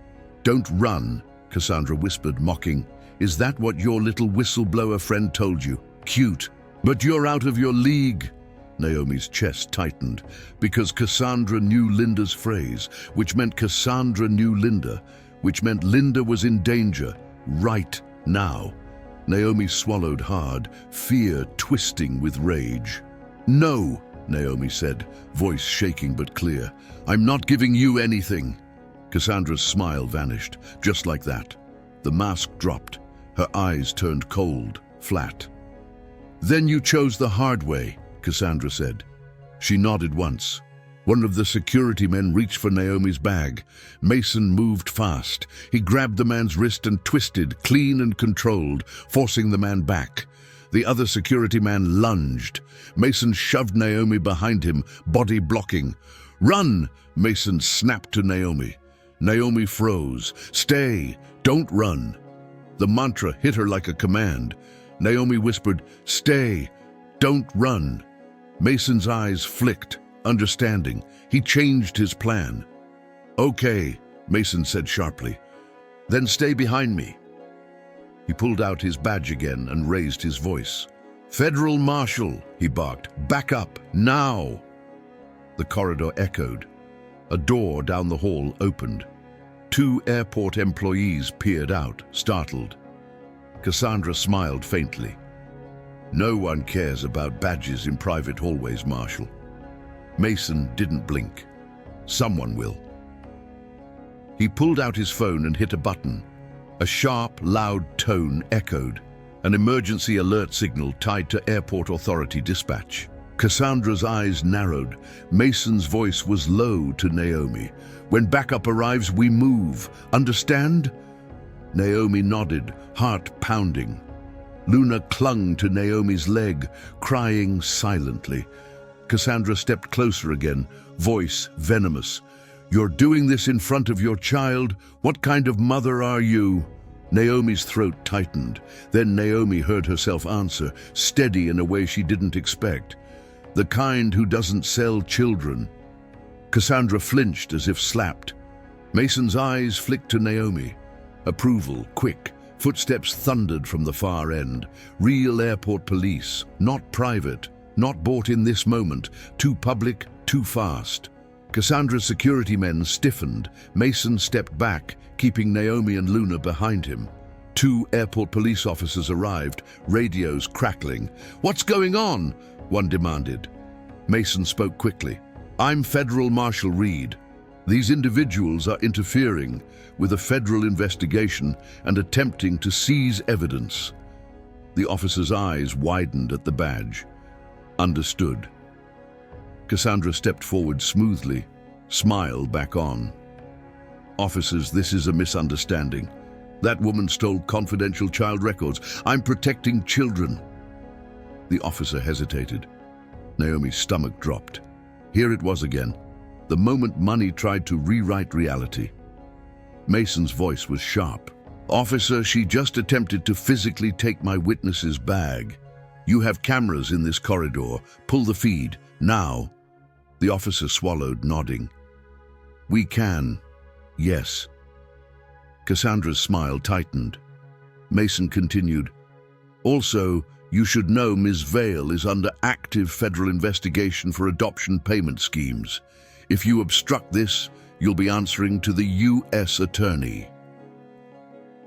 Don't run, Cassandra whispered, mocking. Is that what your little whistleblower friend told you? Cute. But you're out of your league. Naomi's chest tightened, because Cassandra knew Linda's phrase, which meant Cassandra knew Linda, which meant Linda was in danger, right now. Naomi swallowed hard, fear twisting with rage. No, Naomi said, voice shaking but clear. I'm not giving you anything. Cassandra's smile vanished, just like that. The mask dropped. Her eyes turned cold, flat. Then you chose the hard way, Cassandra said. She nodded once. One of the security men reached for Naomi's bag. Mason moved fast. He grabbed the man's wrist and twisted, clean and controlled, forcing the man back. The other security man lunged. Mason shoved Naomi behind him, body blocking. Run! Mason snapped to Naomi. Naomi froze. Stay! Don't run! The mantra hit her like a command. Naomi whispered, Stay! Don't run! Mason's eyes flicked, understanding. He changed his plan. Okay, Mason said sharply. Then stay behind me. He pulled out his badge again and raised his voice. Federal Marshal, he barked. Back up, now! The corridor echoed. A door down the hall opened. Two airport employees peered out, startled. Cassandra smiled faintly. No one cares about badges in private hallways, Marshal. Mason didn't blink. Someone will. He pulled out his phone and hit a button. A sharp, loud tone echoed, an emergency alert signal tied to airport authority dispatch. Cassandra's eyes narrowed. Mason's voice was low to Naomi. When backup arrives, we move. Understand? Naomi nodded, heart pounding. Luna clung to Naomi's leg, crying silently. Cassandra stepped closer again, voice venomous. You're doing this in front of your child? What kind of mother are you? Naomi's throat tightened. Then Naomi heard herself answer, steady in a way she didn't expect. The kind who doesn't sell children. Cassandra flinched as if slapped. Mason's eyes flicked to Naomi. Approval, quick. Footsteps thundered from the far end. Real airport police, not private, not bought in this moment. Too public, too fast. Cassandra's security men stiffened. Mason stepped back, keeping Naomi and Luna behind him. Two airport police officers arrived, radios crackling. What's going on? One demanded. Mason spoke quickly. I'm Federal Marshal Reed. These individuals are interfering with a federal investigation and attempting to seize evidence. The officer's eyes widened at the badge. Understood. Cassandra stepped forward smoothly, smile back on. Officers, this is a misunderstanding. That woman stole confidential child records. I'm protecting children. The officer hesitated. Naomi's stomach dropped. Here it was again, the moment money tried to rewrite reality. Mason's voice was sharp. Officer, she just attempted to physically take my witness's bag. You have cameras in this corridor. Pull the feed, now. The officer swallowed, nodding. We can, yes. Cassandra's smile tightened. Mason continued. Also, you should know Ms. Vale is under active federal investigation for adoption payment schemes. If you obstruct this, you'll be answering to the U.S. Attorney.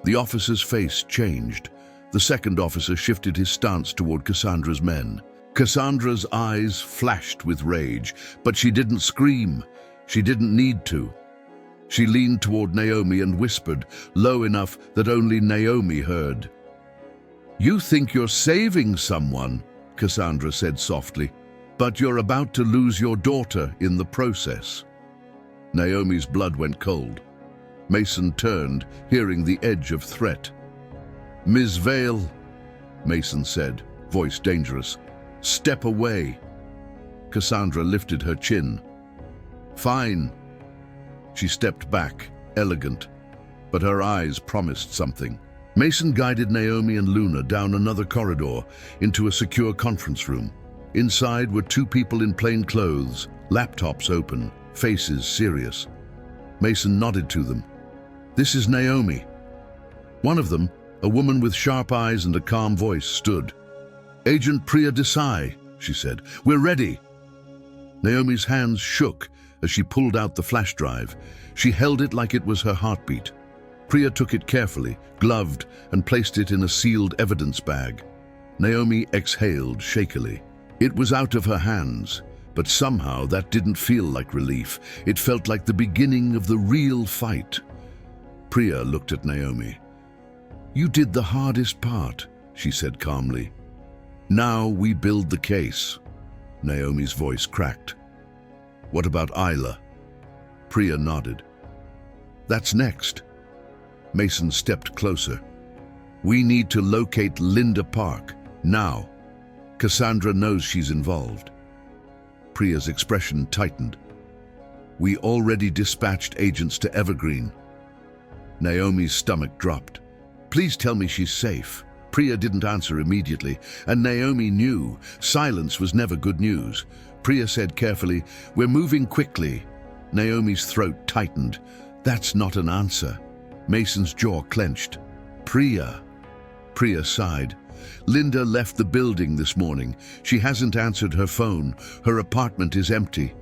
The officer's face changed. The second officer shifted his stance toward Cassandra's men. Cassandra's eyes flashed with rage, but she didn't scream. She didn't need to. She leaned toward Naomi and whispered, low enough that only Naomi heard. You think you're saving someone, Cassandra said softly, but you're about to lose your daughter in the process. Naomi's blood went cold. Mason turned, hearing the edge of threat. Ms. Vale, Mason said, voice dangerous. Step away. Cassandra lifted her chin. Fine. She stepped back, elegant, but her eyes promised something. Mason guided Naomi and Luna down another corridor into a secure conference room. Inside were two people in plain clothes, laptops open, faces serious. Mason nodded to them. This is Naomi. One of them, a woman with sharp eyes and a calm voice, stood. Agent Priya Desai, she said. We're ready. Naomi's hands shook as she pulled out the flash drive. She held it like it was her heartbeat. Priya took it carefully, gloved, and placed it in a sealed evidence bag. Naomi exhaled shakily. It was out of her hands, but somehow that didn't feel like relief. It felt like the beginning of the real fight. Priya looked at Naomi. You did the hardest part, she said calmly. Now we build the case. Naomi's voice cracked. What about Isla? Priya nodded. That's next. Mason stepped closer. We need to locate Linda Park, now. Cassandra knows she's involved. Priya's expression tightened. We already dispatched agents to Evergreen. Naomi's stomach dropped. Please tell me she's safe. Priya didn't answer immediately, and Naomi knew silence was never good news. Priya said carefully, We're moving quickly. Naomi's throat tightened. That's not an answer. Mason's jaw clenched. Priya. Priya sighed. Linda left the building this morning. She hasn't answered her phone. Her apartment is empty.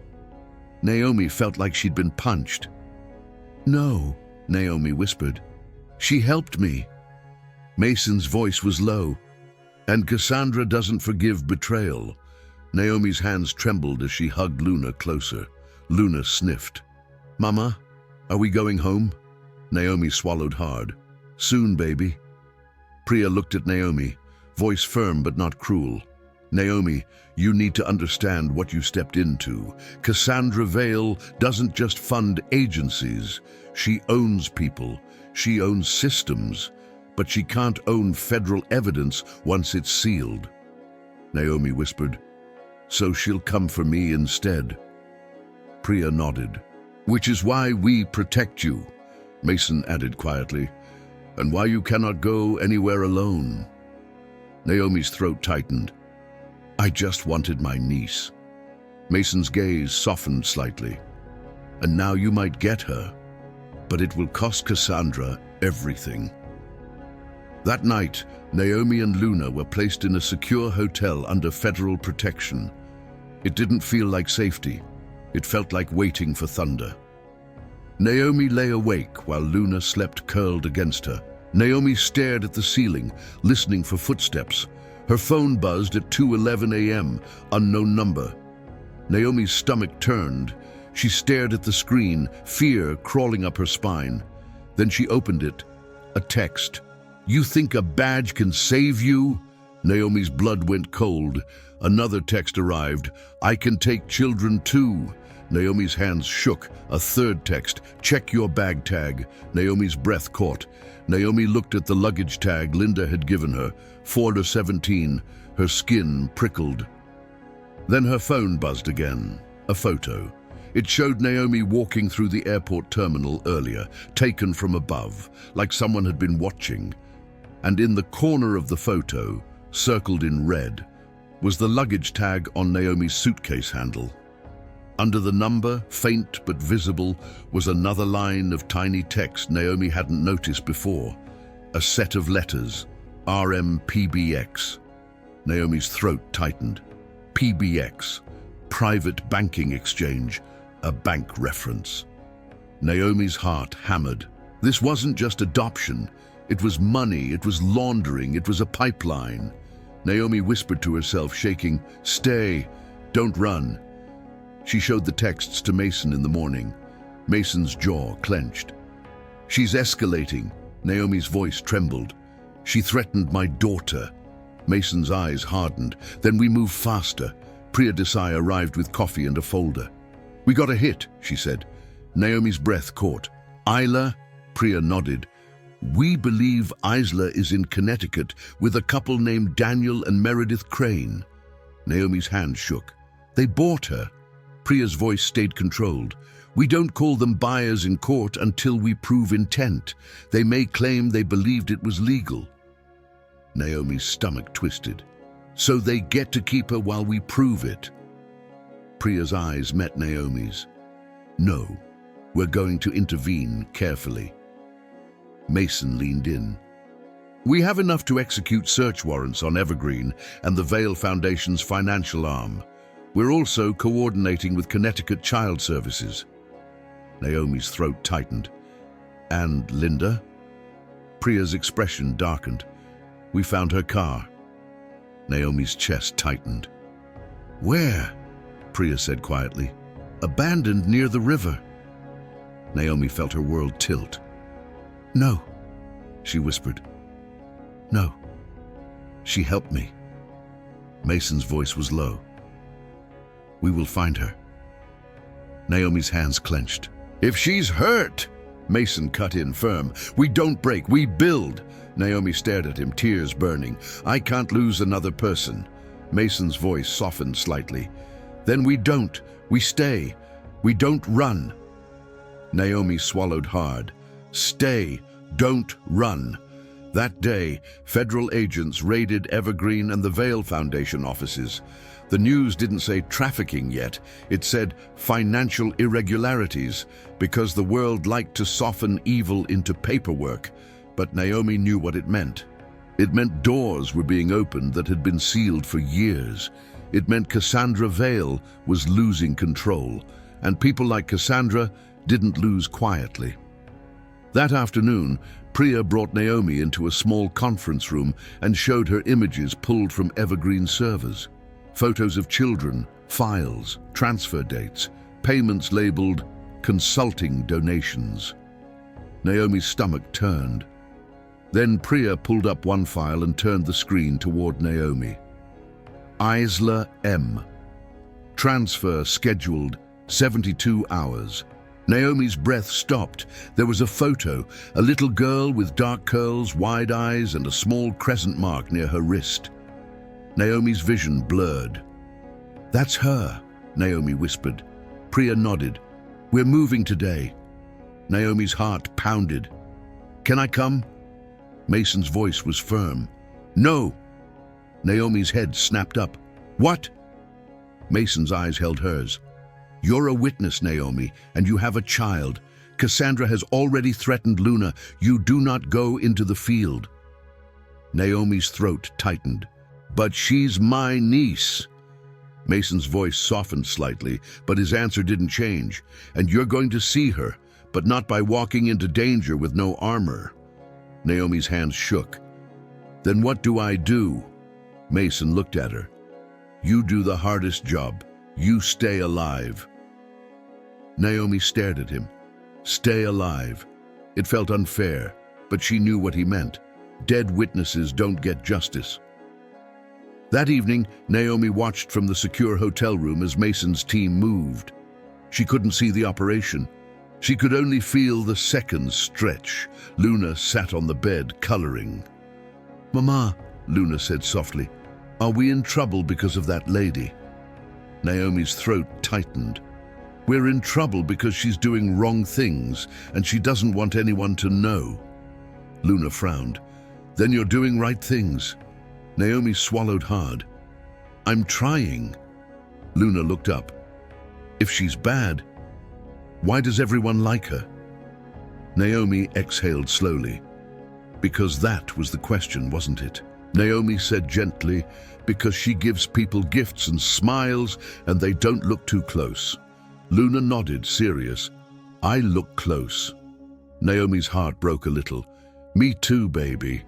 Naomi felt like she'd been punched. No, Naomi whispered. She helped me. Mason's voice was low. And Cassandra doesn't forgive betrayal. Naomi's hands trembled as she hugged Luna closer. Luna sniffed. Mama, are we going home? Naomi swallowed hard. Soon, baby. Priya looked at Naomi, voice firm but not cruel. Naomi, you need to understand what you stepped into. Cassandra Vale doesn't just fund agencies. She owns people. She owns systems. But she can't own federal evidence once it's sealed. Naomi whispered, So she'll come for me instead. Priya nodded. Which is why we protect you, Mason added quietly, and why you cannot go anywhere alone. Naomi's throat tightened. I just wanted my niece. Mason's gaze softened slightly. And now you might get her, but it will cost Cassandra everything. That night, Naomi and Luna were placed in a secure hotel under federal protection. It didn't feel like safety. It felt like waiting for thunder. Naomi lay awake while Luna slept curled against her. Naomi stared at the ceiling, listening for footsteps. Her phone buzzed at 2:11 a.m., unknown number. Naomi's stomach turned. She stared at the screen, fear crawling up her spine. Then she opened it. A text. "You think a badge can save you?" Naomi's blood went cold. Another text arrived. "I can take children too." Naomi's hands shook. A third text. "Check your bag tag." Naomi's breath caught. Naomi looked at the luggage tag Linda had given her. 4-17. Her skin prickled. Then her phone buzzed again. A photo. It showed Naomi walking through the airport terminal earlier, taken from above, like someone had been watching. And in the corner of the photo, circled in red, was the luggage tag on Naomi's suitcase handle. Under the number, faint but visible, was another line of tiny text Naomi hadn't noticed before. A set of letters. RMPBX. Naomi's throat tightened. PBX. Private banking exchange. A bank reference. Naomi's heart hammered. This wasn't just adoption. It was money, it was laundering, it was a pipeline. Naomi whispered to herself, shaking, "Stay, don't run." She showed the texts to Mason in the morning. Mason's jaw clenched. "She's escalating." Naomi's voice trembled. "She threatened my daughter." Mason's eyes hardened. "Then we move faster." Priya Desai arrived with coffee and a folder. "We got a hit," she said. Naomi's breath caught. "Isla?" Priya nodded. "We believe Isla is in Connecticut with a couple named Daniel and Meredith Crane." Naomi's hand shook. "They bought her." Priya's voice stayed controlled. "We don't call them buyers in court until we prove intent. They may claim they believed it was legal." Naomi's stomach twisted. "So they get to keep her while we prove it?" Priya's eyes met Naomi's. "No, we're going to intervene carefully." Mason leaned in. "We have enough to execute search warrants on Evergreen and the Vail Foundation's financial arm. We're also coordinating with Connecticut Child Services." Naomi's throat tightened. "And Linda?" Priya's expression darkened. "We found her car." Naomi's chest tightened. "Where?" Priya said quietly. "Abandoned near the river." Naomi felt her world tilt. "No," she whispered. "No. She helped me." Mason's voice was low. "We will find her." Naomi's hands clenched. "If she's hurt!" Mason cut in firm. "We don't break, we build." Naomi stared at him, tears burning. "I can't lose another person." Mason's voice softened slightly. "Then we don't. We stay. We don't run." Naomi swallowed hard. "Stay. Don't run." That day, federal agents raided Evergreen and the Vail Foundation offices. The news didn't say trafficking yet. It said financial irregularities, because the world liked to soften evil into paperwork. But Naomi knew what it meant. It meant doors were being opened that had been sealed for years. It meant Cassandra Vail was losing control, and people like Cassandra didn't lose quietly. That afternoon, Priya brought Naomi into a small conference room and showed her images pulled from Evergreen servers. Photos of children, files, transfer dates, payments labeled consulting donations. Naomi's stomach turned. Then Priya pulled up one file and turned the screen toward Naomi. Isla M. Transfer scheduled 72 hours. Naomi's breath stopped. There was a photo, a little girl with dark curls, wide eyes, and a small crescent mark near her wrist. Naomi's vision blurred. "That's her," Naomi whispered. Priya nodded. "We're moving today." Naomi's heart pounded. "Can I come?" Mason's voice was firm. "No." Naomi's head snapped up. "What?" Mason's eyes held hers. "You're a witness, Naomi, and you have a child. Cassandra has already threatened Luna. You do not go into the field." Naomi's throat tightened. "But she's my niece." Mason's voice softened slightly, but his answer didn't change. "And you're going to see her, but not by walking into danger with no armor." Naomi's hands shook. "Then what do I do?" Mason looked at her. "You do the hardest job. You stay alive." Naomi stared at him. Stay alive. It felt unfair, but she knew what he meant. Dead witnesses don't get justice. That evening, Naomi watched from the secure hotel room as Mason's team moved. She couldn't see the operation. She could only feel the seconds stretch. Luna sat on the bed, coloring. "Mama," Luna said softly, "are we in trouble because of that lady?" Naomi's throat tightened. "We're in trouble because she's doing wrong things, and she doesn't want anyone to know." Luna frowned. "Then you're doing right things." Naomi swallowed hard. "I'm trying." Luna looked up. "If she's bad, why does everyone like her?" Naomi exhaled slowly. "Because that was the question, wasn't it?" Naomi said gently, "Because she gives people gifts and smiles, and they don't look too close." Luna nodded, serious. "I look close." Naomi's heart broke a little. "Me too, baby."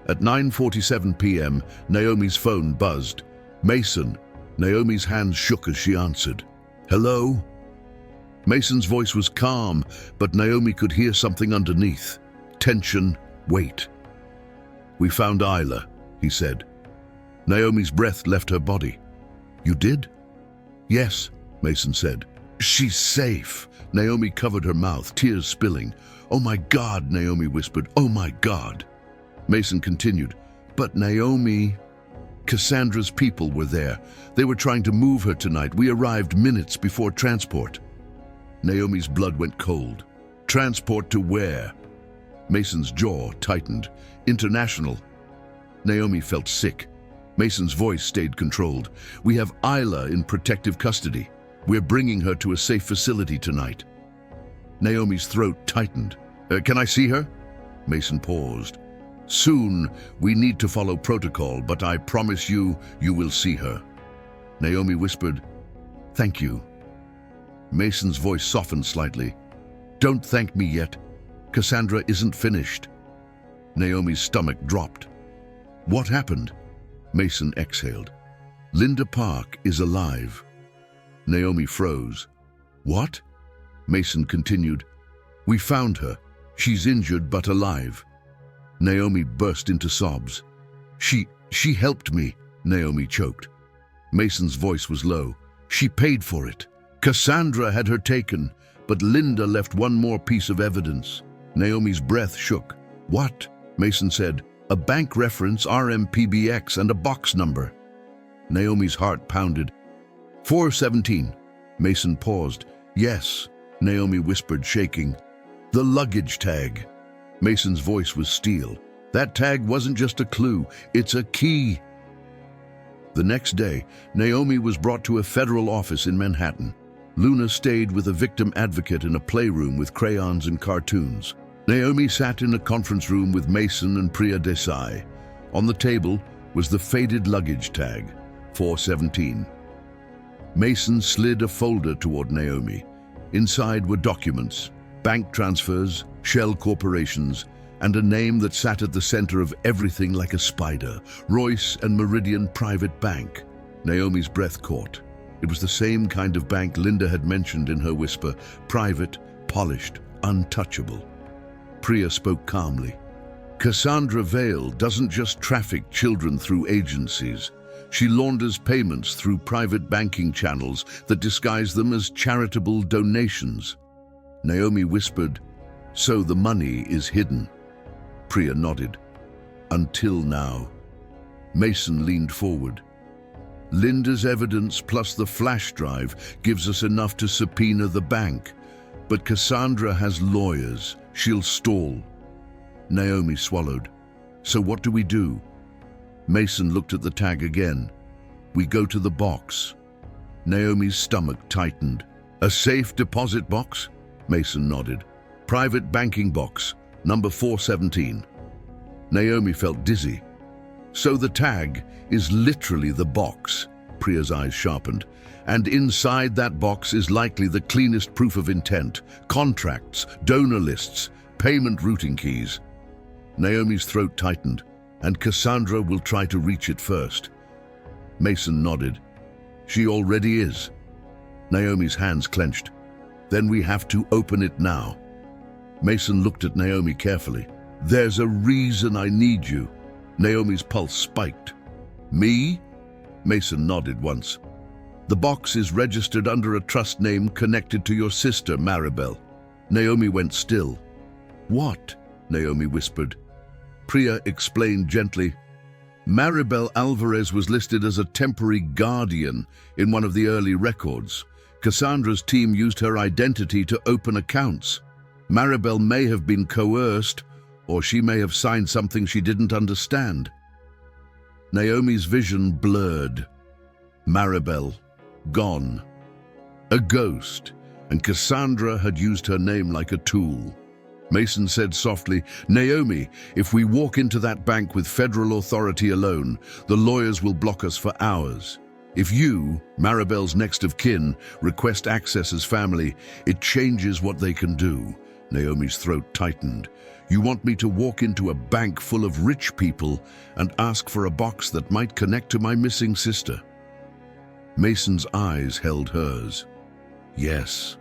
At 9:47 p.m., Naomi's phone buzzed. "Mason." Naomi's hands shook as she answered. "Hello?" Mason's voice was calm, but Naomi could hear something underneath. Tension, weight. "We found Isla," he said. Naomi's breath left her body. "You did?" "Yes," Mason said. "She's safe." Naomi covered her mouth, tears spilling. "Oh my God," Naomi whispered. "Oh my God." Mason continued, "But Naomi, Cassandra's people were there. They were trying to move her tonight. We arrived minutes before transport." Naomi's blood went cold. "Transport to where?" Mason's jaw tightened. "International." Naomi felt sick. Mason's voice stayed controlled. "We have Isla in protective custody. We're bringing her to a safe facility tonight." Naomi's throat tightened. Can I see her?" Mason paused. "Soon. We need to follow protocol, but I promise you, you will see her." Naomi whispered, "Thank you." Mason's voice softened slightly. "Don't thank me yet. Cassandra isn't finished." Naomi's stomach dropped. "What happened?" Mason exhaled. "Linda Park is alive." Naomi froze. "What?" Mason continued. "We found her. She's injured but alive." Naomi burst into sobs. She helped me," Naomi choked. Mason's voice was low. "She paid for it. Cassandra had her taken, but Linda left one more piece of evidence." Naomi's breath shook. "What?" Mason said. "A bank reference, RMPBX, and a box number." Naomi's heart pounded. 417. Mason paused. "Yes," Naomi whispered, shaking. "The luggage tag." Mason's voice was steel. "That tag wasn't just a clue, it's a key." The next day, Naomi was brought to a federal office in Manhattan. Luna stayed with a victim advocate in a playroom with crayons and cartoons. Naomi sat in a conference room with Mason and Priya Desai. On the table was the faded luggage tag, 417. Mason slid a folder toward Naomi. Inside were documents, bank transfers, shell corporations, and a name that sat at the center of everything like a spider, Royce and Meridian Private Bank. Naomi's breath caught. It was the same kind of bank Linda had mentioned in her whisper, private, polished, untouchable. Priya spoke calmly. "Cassandra Vale doesn't just traffic children through agencies. She launders payments through private banking channels that disguise them as charitable donations." Naomi whispered, "So the money is hidden." Priya nodded. "Until now." Mason leaned forward. "Linda's evidence plus the flash drive gives us enough to subpoena the bank. But Cassandra has lawyers. She'll stall." Naomi swallowed. "So what do we do?" Mason looked at the tag again. "We go to the box." Naomi's stomach tightened. "A safe deposit box?" Mason nodded. "Private banking box, number 417. Naomi felt dizzy. "So the tag is literally the box." Priya's eyes sharpened. "And inside that box is likely the cleanest proof of intent, contracts, donor lists, payment routing keys." Naomi's throat tightened. "And Cassandra will try to reach it first." Mason nodded. "She already is." Naomi's hands clenched. Then we have to open it now. Mason looked at Naomi carefully. There's a reason I need you. Naomi's pulse spiked. Me? Mason nodded once. The box is registered under a trust name connected to your sister, Maribel. Naomi went still. What? Naomi whispered. Priya explained gently. Maribel Alvarez was listed as a temporary guardian in one of the early records. Cassandra's team used her identity to open accounts. Maribel may have been coerced, or she may have signed something she didn't understand. Naomi's vision blurred. Maribel, gone. A ghost, and Cassandra had used her name like a tool. Mason said softly, Naomi, if we walk into that bank with federal authority alone, the lawyers will block us for hours. If you, Maribel's next of kin, request access as family, it changes what they can do. Naomi's throat tightened. You want me to walk into a bank full of rich people and ask for a box that might connect to my missing sister? Mason's eyes held hers. Yes.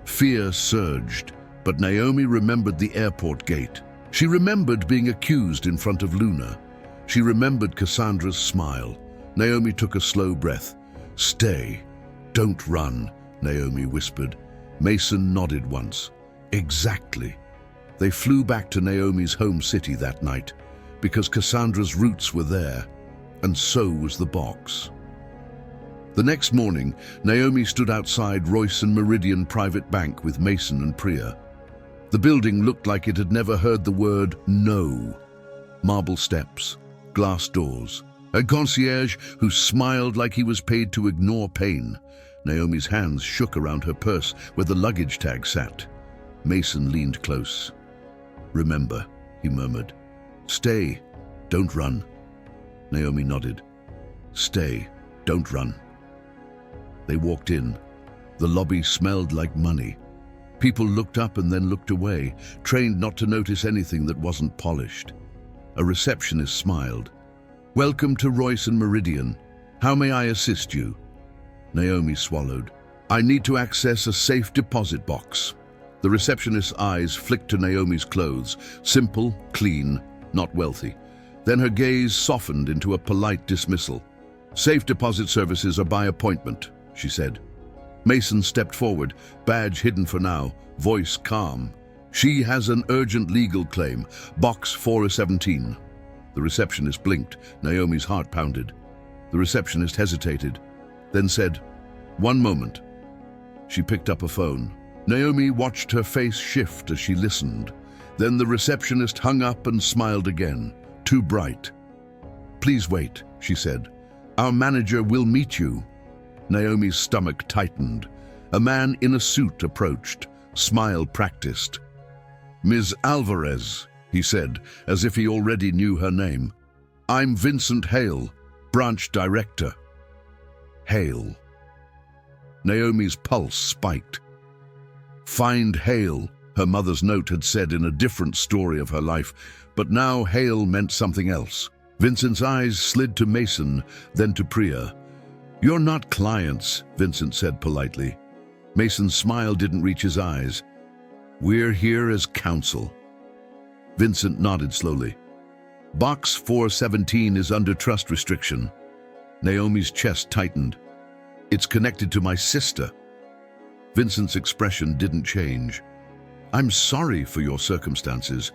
Fear surged, but Naomi remembered the airport gate. She remembered being accused in front of Luna. She remembered Cassandra's smile. Naomi took a slow breath. Stay. Don't run, Naomi whispered. Mason nodded once. Exactly. They flew back to Naomi's home city that night because Cassandra's roots were there, and so was the box. The next morning, Naomi stood outside Royce and Meridian Private Bank with Mason and Priya. The building looked like it had never heard the word no. Marble steps, glass doors, a concierge who smiled like he was paid to ignore pain. Naomi's hands shook around her purse where the luggage tag sat. Mason leaned close. Remember, he murmured. Stay, don't run. Naomi nodded. Stay, don't run. They walked in. The lobby smelled like money. People looked up and then looked away, trained not to notice anything that wasn't polished. A receptionist smiled. Welcome to Royce and Meridian. How may I assist you? Naomi swallowed. I need to access a safe deposit box. The receptionist's eyes flicked to Naomi's clothes, simple, clean, not wealthy. Then her gaze softened into a polite dismissal. Safe deposit services are by appointment, she said. Mason stepped forward, badge hidden for now, voice calm. She has an urgent legal claim, box 417. The receptionist blinked. Naomi's heart pounded. The receptionist hesitated, then said, "One moment." She picked up a phone. Naomi watched her face shift as she listened. Then the receptionist hung up and smiled again, too bright. "Please wait," she said. "Our manager will meet you." Naomi's stomach tightened. A man in a suit approached, smile practiced. "Ms. Alvarez," he said, as if he already knew her name. "I'm Vincent Hale, branch director." Hale. Naomi's pulse spiked. Find Hale, her mother's note had said in a different story of her life, but now Hale meant something else. Vincent's eyes slid to Mason, then to Priya. "You're not clients," Vincent said politely. Mason's smile didn't reach his eyes. "We're here as counsel." Vincent nodded slowly. "Box 417 is under trust restriction." Naomi's chest tightened. "It's connected to my sister." Vincent's expression didn't change. "I'm sorry for your circumstances,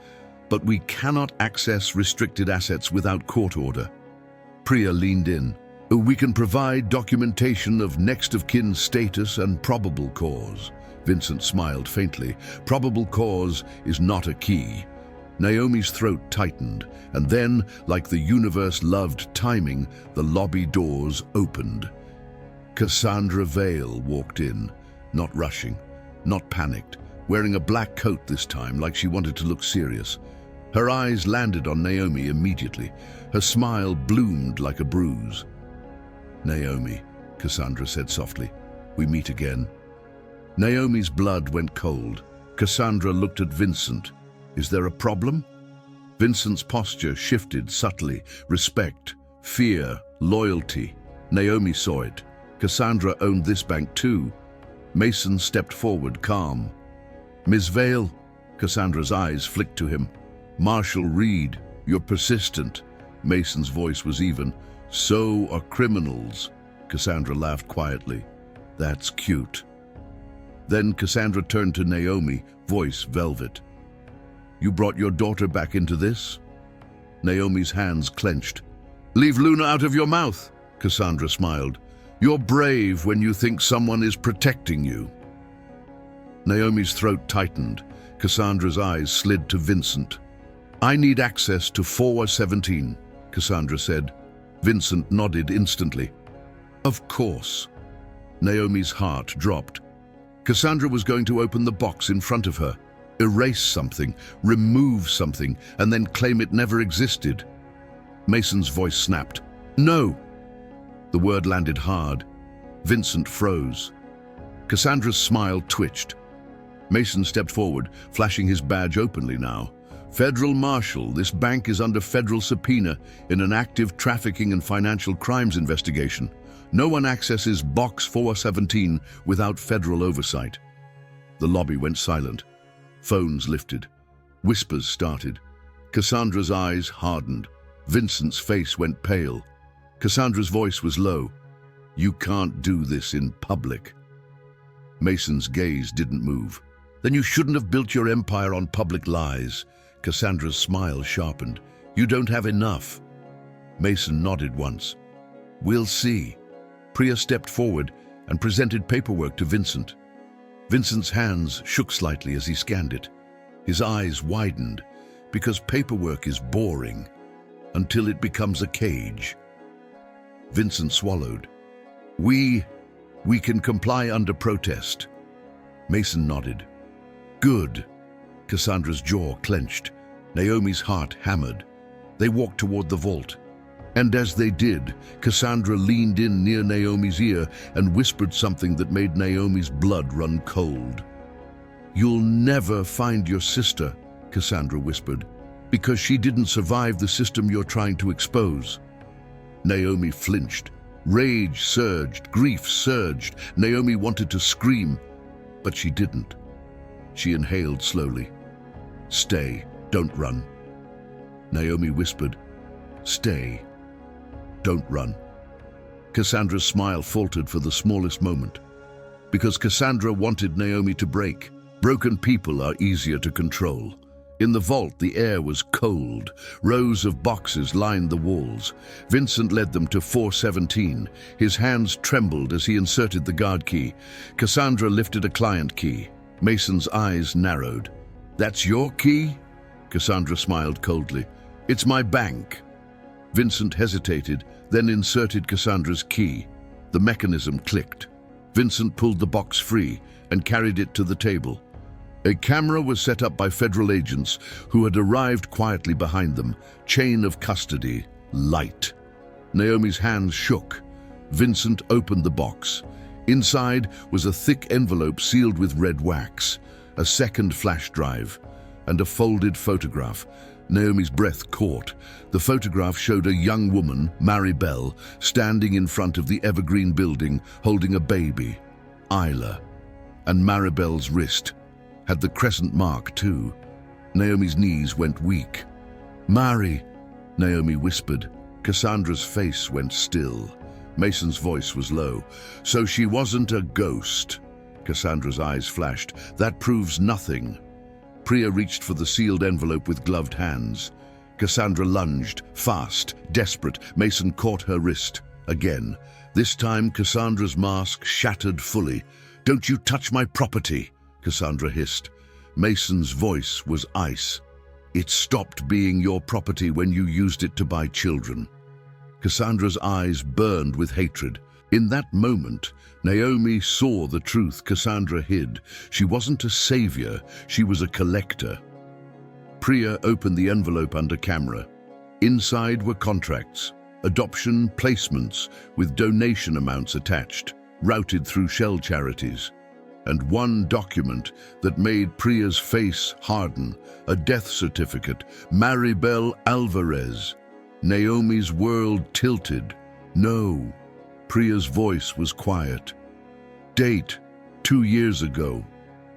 but we cannot access restricted assets without court order." Priya leaned in. "We can provide documentation of next of kin status and probable cause." Vincent smiled faintly. "Probable cause is not a key." Naomi's throat tightened, and then, like the universe loved timing, the lobby doors opened. Cassandra Vale walked in, not rushing, not panicked, wearing a black coat this time, like she wanted to look serious. Her eyes landed on Naomi immediately. Her smile bloomed like a bruise. "Naomi," Cassandra said softly, "we meet again." Naomi's blood went cold. Cassandra looked at Vincent. "Is there a problem?" Vincent's posture shifted subtly. Respect, fear, loyalty. Naomi saw it. Cassandra owned this bank too. Mason stepped forward, calm. "Miss Vale," Cassandra's eyes flicked to him. "Marshall Reed, you're persistent." Mason's voice was even. "So are criminals." Cassandra laughed quietly. "That's cute." Then Cassandra turned to Naomi, voice velvet. "You brought your daughter back into this?" Naomi's hands clenched. "Leave Luna out of your mouth," Cassandra smiled. "You're brave when you think someone is protecting you." Naomi's throat tightened. Cassandra's eyes slid to Vincent. "I need access to 417, Cassandra said. Vincent nodded instantly. "Of course." Naomi's heart dropped. Cassandra was going to open the box in front of her, erase something, remove something, and then claim it never existed. Mason's voice snapped. "No!" The word landed hard. Vincent froze. Cassandra's smile twitched. Mason stepped forward, flashing his badge openly now. "Federal Marshal, this bank is under federal subpoena in an active trafficking and financial crimes investigation. No one accesses Box 417 without federal oversight." The lobby went silent. Phones lifted. Whispers started. Cassandra's eyes hardened. Vincent's face went pale. Cassandra's voice was low. "You can't do this in public." Mason's gaze didn't move. "Then you shouldn't have built your empire on public lies." Cassandra's smile sharpened. "You don't have enough." Mason nodded once. "We'll see." Priya stepped forward and presented paperwork to Vincent. Vincent's hands shook slightly as he scanned it. His eyes widened, because paperwork is boring until it becomes a cage. Vincent swallowed. We can comply under protest." Mason nodded. "Good." Cassandra's jaw clenched. Naomi's heart hammered. They walked toward the vault. And as they did, Cassandra leaned in near Naomi's ear and whispered something that made Naomi's blood run cold. "You'll never find your sister," Cassandra whispered, "because she didn't survive the system you're trying to expose." Naomi flinched. Rage surged, grief surged. Naomi wanted to scream, but she didn't. She inhaled slowly. "Stay, don't run." Naomi whispered, "Stay, don't run." Cassandra's smile faltered for the smallest moment. Because Cassandra wanted Naomi to break. Broken people are easier to control. In the vault, the air was cold. Rows of boxes lined the walls. Vincent led them to 417. His hands trembled as he inserted the guard key. Cassandra lifted a client key. Mason's eyes narrowed. "That's your key?" Cassandra smiled coldly. "It's my bank." Vincent hesitated, then inserted Cassandra's key. The mechanism clicked. Vincent pulled the box free and carried it to the table. A camera was set up by federal agents who had arrived quietly behind them. Chain of custody, light. Naomi's hands shook. Vincent opened the box. Inside was a thick envelope sealed with red wax, a second flash drive, and a folded photograph. Naomi's breath caught. The photograph showed a young woman, Maribel, standing in front of the evergreen building, holding a baby, Isla. And Maribel's wrist had the crescent mark too. Naomi's knees went weak. "Mari," Naomi whispered. Cassandra's face went still. Mason's voice was low. "So she wasn't a ghost." Cassandra's eyes flashed. "That proves nothing." Priya reached for the sealed envelope with gloved hands. Cassandra lunged, fast, desperate. Mason caught her wrist. Again. This time Cassandra's mask shattered fully. "Don't you touch my property," Cassandra hissed. Mason's voice was ice. "It stopped being your property when you used it to buy children." Cassandra's eyes burned with hatred. In that moment, Naomi saw the truth Cassandra hid. She wasn't a savior, she was a collector. Priya opened the envelope under camera. Inside were contracts, adoption placements with donation amounts attached, routed through shell charities. And one document that made Priya's face harden, a death certificate, Maribel Alvarez. Naomi's world tilted. "No." Priya's voice was quiet. "Date, 2 years ago.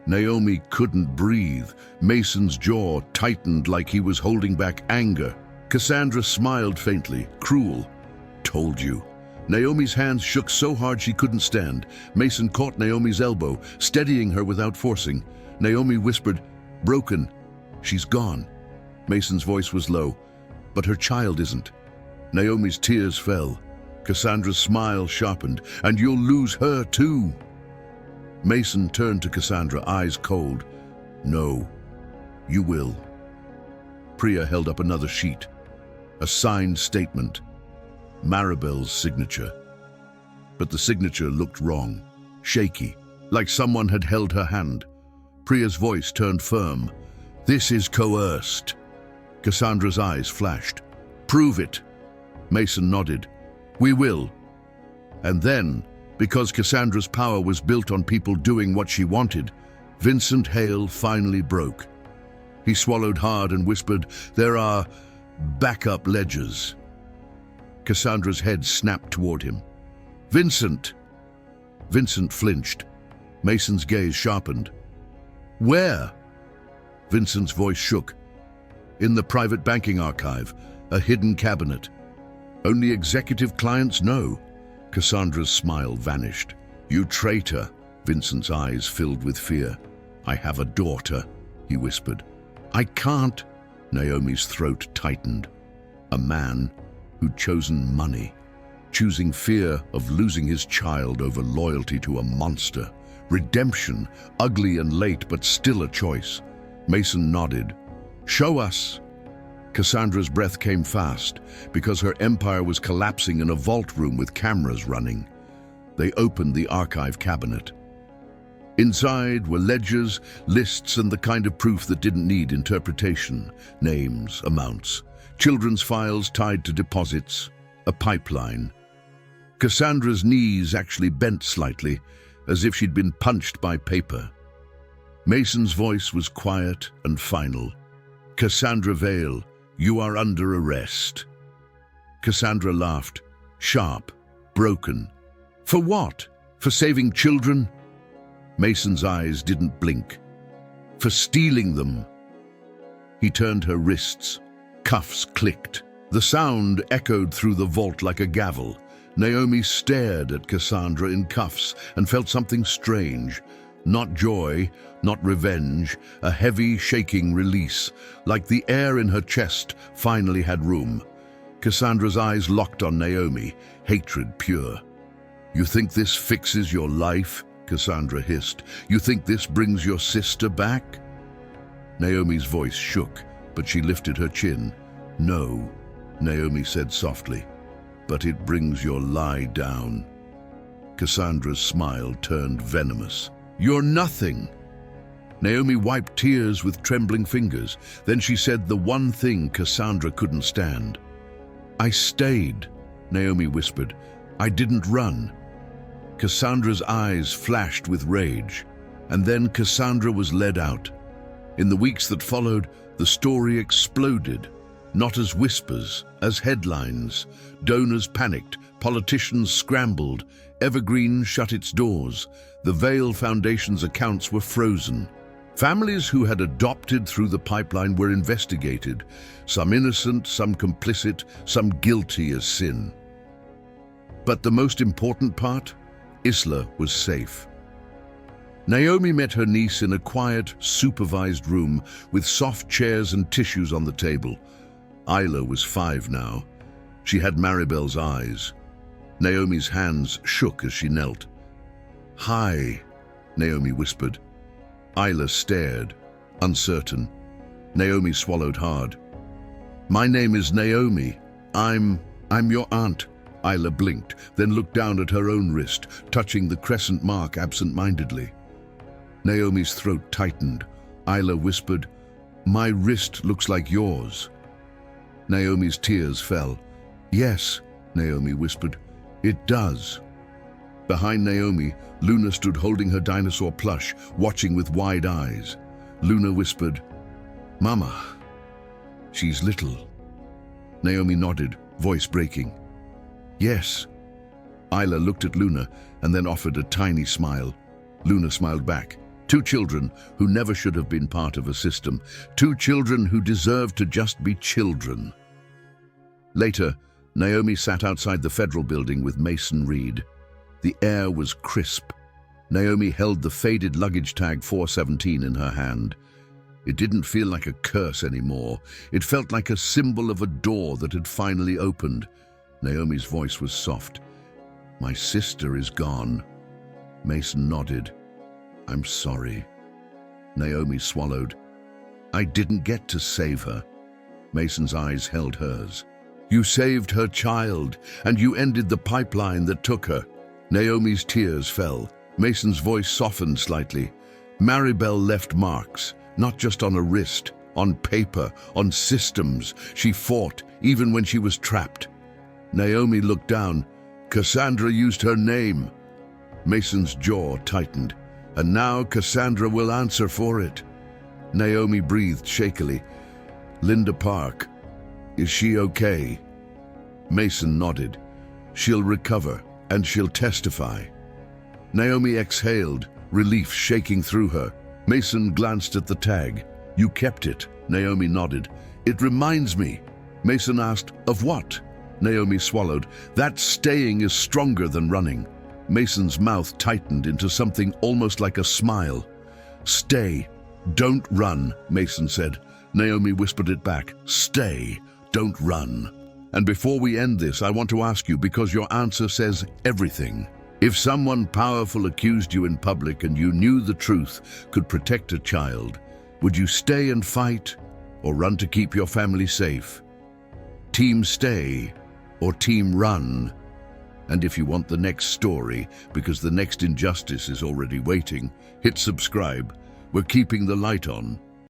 Naomi couldn't breathe. Mason's jaw tightened like he was holding back anger. Cassandra smiled faintly, cruel. Told you. Naomi's hands shook so hard she couldn't stand. Mason caught Naomi's elbow, steadying her without forcing. Naomi whispered, "Broken. She's gone." Mason's voice was low. "But her child isn't." Naomi's tears fell. Cassandra's smile sharpened. "And you'll lose her too." Mason turned to Cassandra, eyes cold. "No, you will." Priya held up another sheet. A signed statement. Maribel's signature. But the signature looked wrong, shaky, like someone had held her hand. Priya's voice turned firm. "This is coerced." Cassandra's eyes flashed. "Prove it." Mason nodded. "We will." And then, because Cassandra's power was built on people doing what she wanted, Vincent Hale finally broke. He swallowed hard and whispered, "There are backup ledgers." Cassandra's head snapped toward him. "Vincent!" Vincent flinched. Mason's gaze sharpened. "Where?" Vincent's voice shook. "In the private banking archive, a hidden cabinet. Only executive clients know." Cassandra's smile vanished. "You traitor!" Vincent's eyes filled with fear. "I have a daughter," he whispered. "I can't." Naomi's throat tightened. A man who'd chosen money, choosing fear of losing his child over loyalty to a monster. Redemption, ugly and late, but still a choice. Mason nodded. "Show us." Cassandra's breath came fast, because her empire was collapsing in a vault room with cameras running. They opened the archive cabinet. Inside were ledgers, lists, and the kind of proof that didn't need interpretation. Names, amounts, children's files tied to deposits, a pipeline. Cassandra's knees actually bent slightly, as if she'd been punched by paper. Mason's voice was quiet and final. "Cassandra Vale, you are under arrest." Cassandra laughed, sharp, broken. "For what? For saving children?" Mason's eyes didn't blink. "For stealing them." He turned her wrists. Cuffs clicked. The sound echoed through the vault like a gavel. Naomi stared at Cassandra in cuffs and felt something strange. Not joy, not revenge, a heavy, shaking release, like the air in her chest finally had room. Cassandra's eyes locked on Naomi, hatred pure. "You think this fixes your life?" Cassandra hissed. "You think this brings your sister back?" Naomi's voice shook, but she lifted her chin. "No," Naomi said softly, "but it brings your lie down." Cassandra's smile turned venomous. "You're nothing." Naomi wiped tears with trembling fingers. Then she said the one thing Cassandra couldn't stand. "I stayed," Naomi whispered. "I didn't run." Cassandra's eyes flashed with rage, and then Cassandra was led out. In the weeks that followed, the story exploded, not as whispers, as headlines. Donors panicked, politicians scrambled, Evergreen shut its doors. The Vale Foundation's accounts were frozen. Families who had adopted through the pipeline were investigated, some innocent, some complicit, some guilty as sin. But the most important part? Isla was safe. Naomi met her niece in a quiet, supervised room with soft chairs and tissues on the table. Isla was 5 now. She had Maribel's eyes. Naomi's hands shook as she knelt. "Hi," Naomi whispered. Isla stared, uncertain. Naomi swallowed hard. "My name is Naomi. I'm your aunt." Isla blinked, then looked down at her own wrist, touching the crescent mark absent-mindedly. Naomi's throat tightened. Isla whispered, "My wrist looks like yours." Naomi's tears fell. "Yes," Naomi whispered, "it does." Behind Naomi, Luna stood holding her dinosaur plush, watching with wide eyes. Luna whispered, "Mama, she's little." Naomi nodded, voice breaking. "Yes." Isla looked at Luna and then offered a tiny smile. Luna smiled back. 2 children who never should have been part of a system. 2 children who deserved to just be children. Later, Naomi sat outside the federal building with Mason Reed. The air was crisp. Naomi held the faded luggage tag 417 in her hand. It didn't feel like a curse anymore. It felt like a symbol of a door that had finally opened. Naomi's voice was soft. "My sister is gone." Mason nodded. "I'm sorry." Naomi swallowed. "I didn't get to save her." Mason's eyes held hers. "You saved her child, and you ended the pipeline that took her." Naomi's tears fell. Mason's voice softened slightly. "Maribel left marks, not just on a wrist, on paper, on systems. She fought, even when she was trapped." Naomi looked down. "Cassandra used her name." Mason's jaw tightened. "And now Cassandra will answer for it." Naomi breathed shakily. "Linda Park, is she okay?" Mason nodded. "She'll recover, and she'll testify." Naomi exhaled, relief shaking through her. Mason glanced at the tag. "You kept it." Naomi nodded. "It reminds me." Mason asked, "Of what?" Naomi swallowed. "That staying is stronger than running." Mason's mouth tightened into something almost like a smile. "Stay, don't run," Mason said. Naomi whispered it back. "Stay, don't run." "And before we end this, I want to ask you, because your answer says everything. If someone powerful accused you in public and you knew the truth could protect a child, would you stay and fight or run to keep your family safe? Team stay or team run? And if you want the next story, because the next injustice is already waiting, hit subscribe. We're keeping the light on.